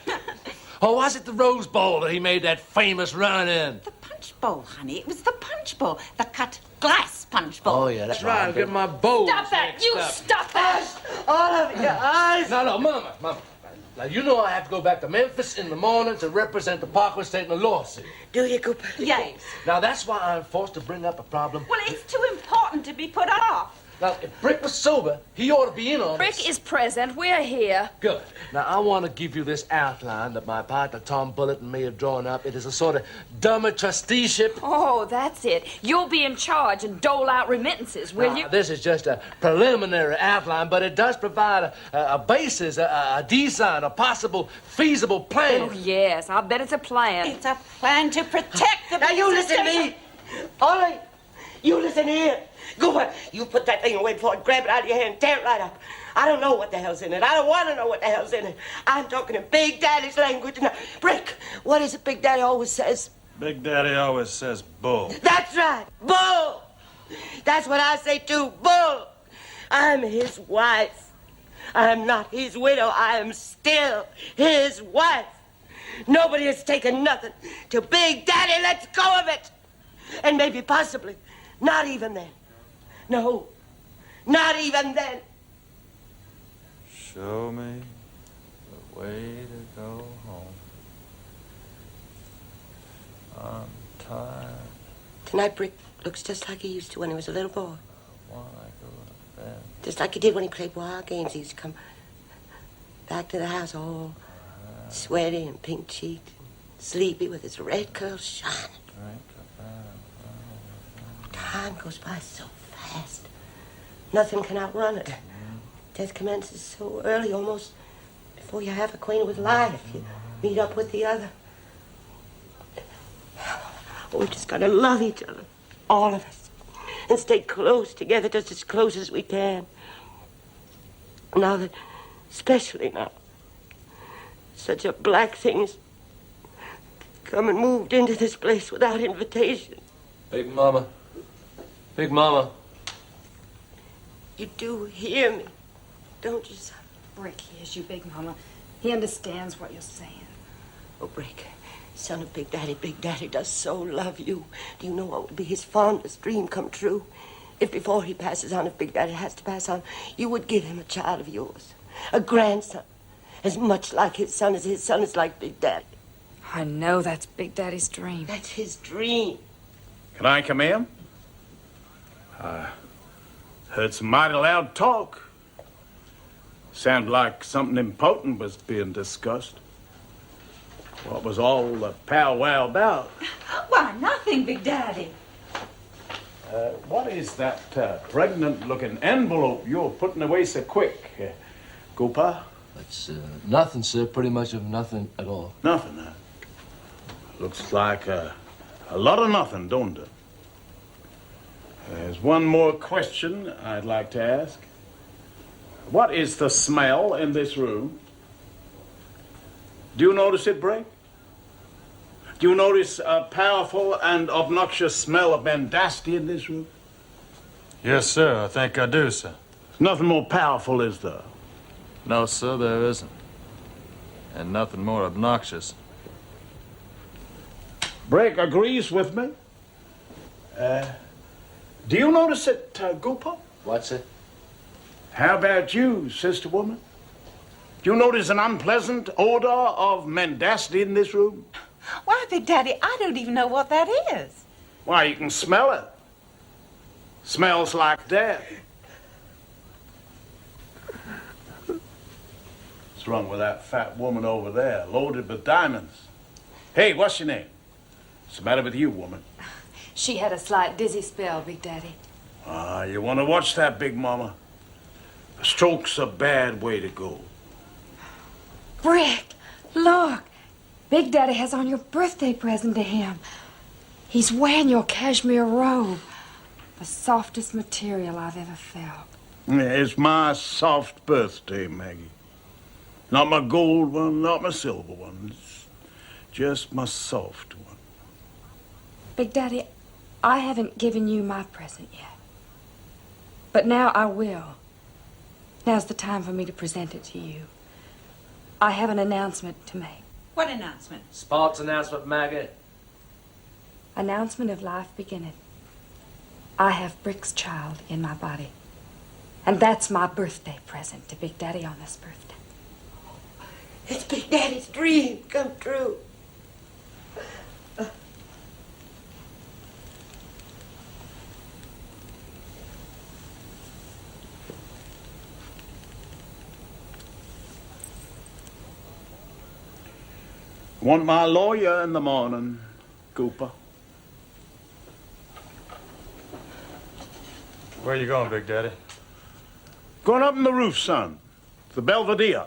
Or was it the Rose Bowl that he made that famous run in? The punch bowl, honey. It was the punch bowl. The cut glass punch bowl. Oh, yeah, that's right. I'll get my bowl. Stop that! You stop that! All of your eyes. No, Mama. Now, you know I have to go back to Memphis in the morning to represent the Parkway State in a lawsuit. Do you, Cooper? Yes. Now, that's why I'm forced to bring up a problem. Well, it's too important to be put off. Now, if Brick was sober, he ought to be in on Brick this. is present. We're here. Good. Now, I want to give you this outline that my partner Tom Bullitt and me have drawn up. It is a sort of dummy trusteeship. Oh, that's it. You'll be in charge and dole out remittances, will Now, you? this is just a preliminary outline, but it does provide a basis, a design, a possible feasible plan. Oh, yes. I bet it's a plan. It's a plan to protect the... Now, you listen to me. All right. You listen here. Go on. You put that thing away before I grab it out of your hand. Tear it right up. I don't know what the hell's in it. I don't want to know what the hell's in it. I'm talking in Big Daddy's language now. Brick, what is it Big Daddy always says? Big Daddy always says bull. That's right. Bull. That's what I say too. Bull. I'm his wife. I'm not his widow. I am still his wife. Nobody has taken nothing till Big Daddy lets go of it. And maybe possibly not even then. No, not even then. Show me the way to go home. I'm tired. Tonight, Brick looks just like he used to when he was a little boy. I want to go to bed. Just like he did when he played wild games. He used to come back to the house all sweaty and pink-cheeked, sleepy with his red curls shining. Drink a Time goes by so fast. Nothing can outrun it. Death commences so early, almost before you're half acquainted with life. You meet up with the other. We just gotta love each other, all of us, and stay close together, just as close as we can. Now that, especially now, such a black thing's come and moved into this place without invitation. Big Mama. Big Mama. You do hear me, don't you, son? Brick hears you, Big Mama. He understands what you're saying. Oh, Brick, son of Big Daddy does so love you. Do you know what would be his fondest dream come true? If before he passes on, if Big Daddy has to pass on, you would give him a child of yours, a grandson, as much like his son is like Big Daddy. I know that's Big Daddy's dream. That's his dream. Can I come in? Heard some mighty loud talk. Sounded like something important was being discussed. What was all the powwow about? Why, nothing, Big Daddy. What is that pregnant-looking envelope you're putting away so quick, Goopa? It's nothing, sir. Pretty much of nothing at all. Nothing, huh? Looks like a lot of nothing, don't it? There's one more question I'd like to ask. What is the smell in this room? Do you notice it, Brick? Do you notice a powerful and obnoxious smell of mendacity in this room? Yes, sir. I think I do, sir. Nothing more powerful, is there? No, sir, there isn't. And nothing more obnoxious. Brick agrees with me. Do you notice it, Gooper? What's it? How about you, sister woman? Do you notice an unpleasant odor of mendacity in this room? Why, Big Daddy, I don't even know what that is. Why, you can smell it. Smells like death. What's wrong with that fat woman over there, loaded with diamonds? Hey, what's your name? What's the matter with you, woman? She had a slight dizzy spell, Big Daddy. Ah, you want to watch that, Big Mama? A stroke's a bad way to go. Brick, look. Big Daddy has on your birthday present to him. He's wearing your cashmere robe. The softest material I've ever felt. It's my soft birthday, Maggie. Not my gold one, not my silver one. It's just my soft one. Big Daddy, I haven't given you my present yet. But now I will. Now's the time for me to present it to you. I have an announcement to make. What announcement? Sports announcement, Maggie. Announcement of life beginning. I have Brick's child in my body. And that's my birthday present to Big Daddy on this birthday. It's Big Daddy's dream come true. Want my lawyer in the morning, Cooper. Where are you going, Big Daddy? Going up in the roof, son. The Belvedere.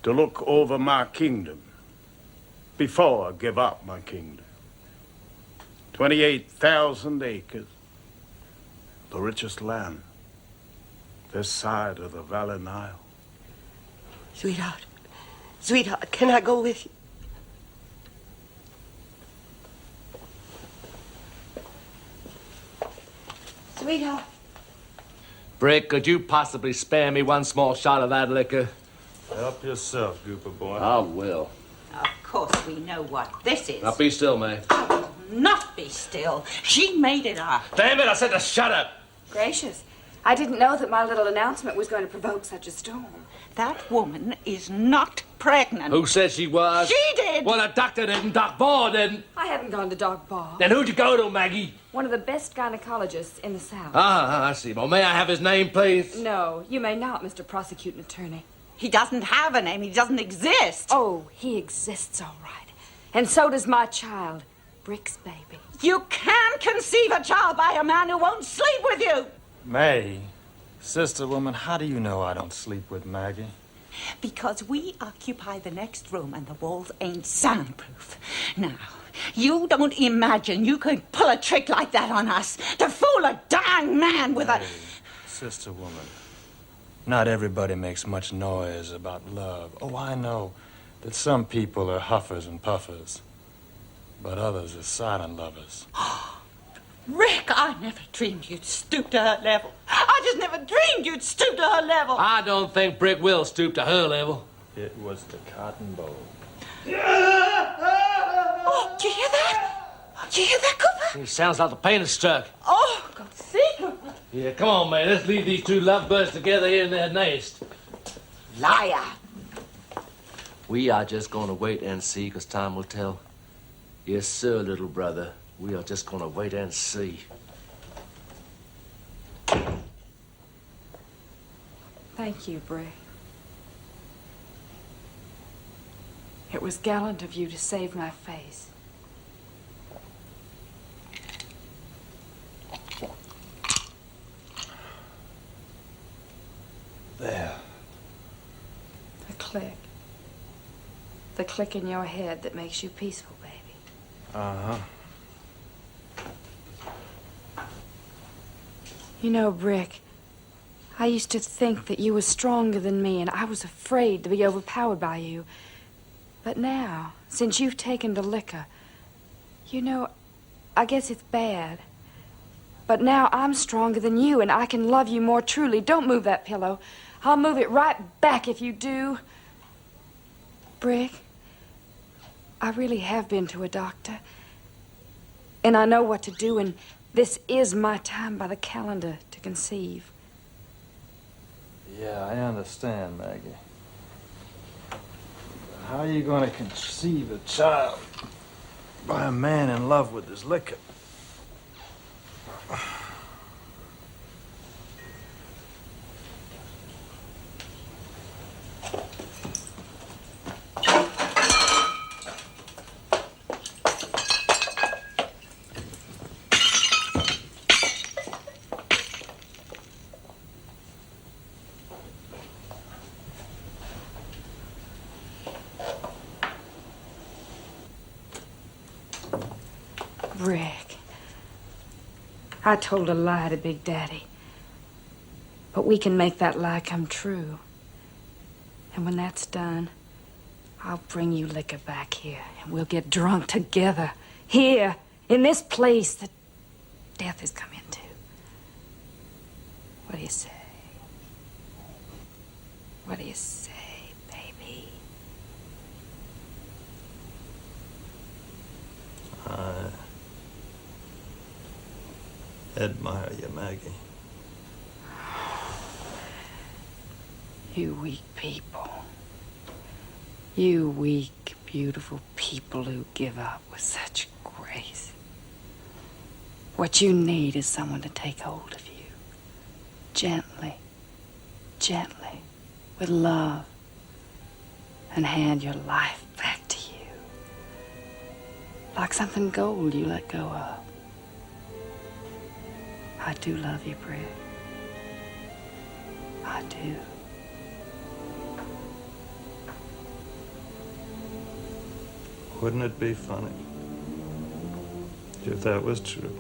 To look over my kingdom. Before I give up my kingdom. 28,000 acres. The richest land. This side of the Valley Nile. Sweetheart, can I go with you? Sweetheart. Brick, could you possibly spare me one small shot of that liquor? Help yourself, Gooper boy. I will. Of course we know what this is. Now be still, May. I will not be still. She made it up. Damn it, I said to shut up. Gracious. I didn't know that my little announcement was going to provoke such a storm. That woman is not pregnant. Who said she was? She did. Well, the doctor didn't. Doc Ball didn't. I haven't gone to Doc Ball. Then who'd you go to, Maggie? One of the best gynecologists in the South. Ah, I see. Well, may I have his name, please? No, you may not, Mr. Prosecuting Attorney. He doesn't have a name. He doesn't exist. Oh, he exists all right. And so does my child, Brick's baby. You can't conceive a child by a man who won't sleep with you. May, sister woman, how do you know I don't sleep with Maggie? Because we occupy the next room and the walls ain't soundproof. Now, you don't imagine you could pull a trick like that on us to fool a dying man with Hey, sister woman, not everybody makes much noise about love. Oh, I know that some people are huffers and puffers, but others are silent lovers. Rick, I never dreamed you'd stoop to her level. I just never dreamed you'd stoop to her level. I don't think Brick will stoop to her level. It was the cotton bowl. Oh, do you hear that? Do you hear that, Cooper? He sounds like the pain is struck. Oh, God, see, Cooper. Yeah, come on, man. Let's leave these two lovebirds together here in their nest. Liar. We are just going to wait and see, because time will tell. Yes, sir, little brother. We are just going to wait and see. Thank you, Brick. It was gallant of you to save my face. There. The click. The click in your head that makes you peaceful, baby. Uh-huh. You know, Brick, I used to think that you were stronger than me, and I was afraid to be overpowered by you. But now, since you've taken to liquor, you know, I guess it's bad. But now I'm stronger than you, and I can love you more truly. Don't move that pillow. I'll move it right back if you do. Brick, I really have been to a doctor. And I know what to do, and this is my time by the calendar to conceive. Yeah, I understand, Maggie. How are you going to conceive a child by a man in love with his liquor? Rick, I told a lie to Big Daddy. But we can make that lie come true. And when that's done, I'll bring you liquor back here, and we'll get drunk together, here, in this place that death has come into. What do you say? What do you say, baby? I admire you, Maggie. You weak people. You weak, beautiful people who give up with such grace. What you need is someone to take hold of you. Gently, gently, with love, and hand your life back to you. Like something gold you let go of. I do love you, Brick. I do. Wouldn't it be funny if that was true?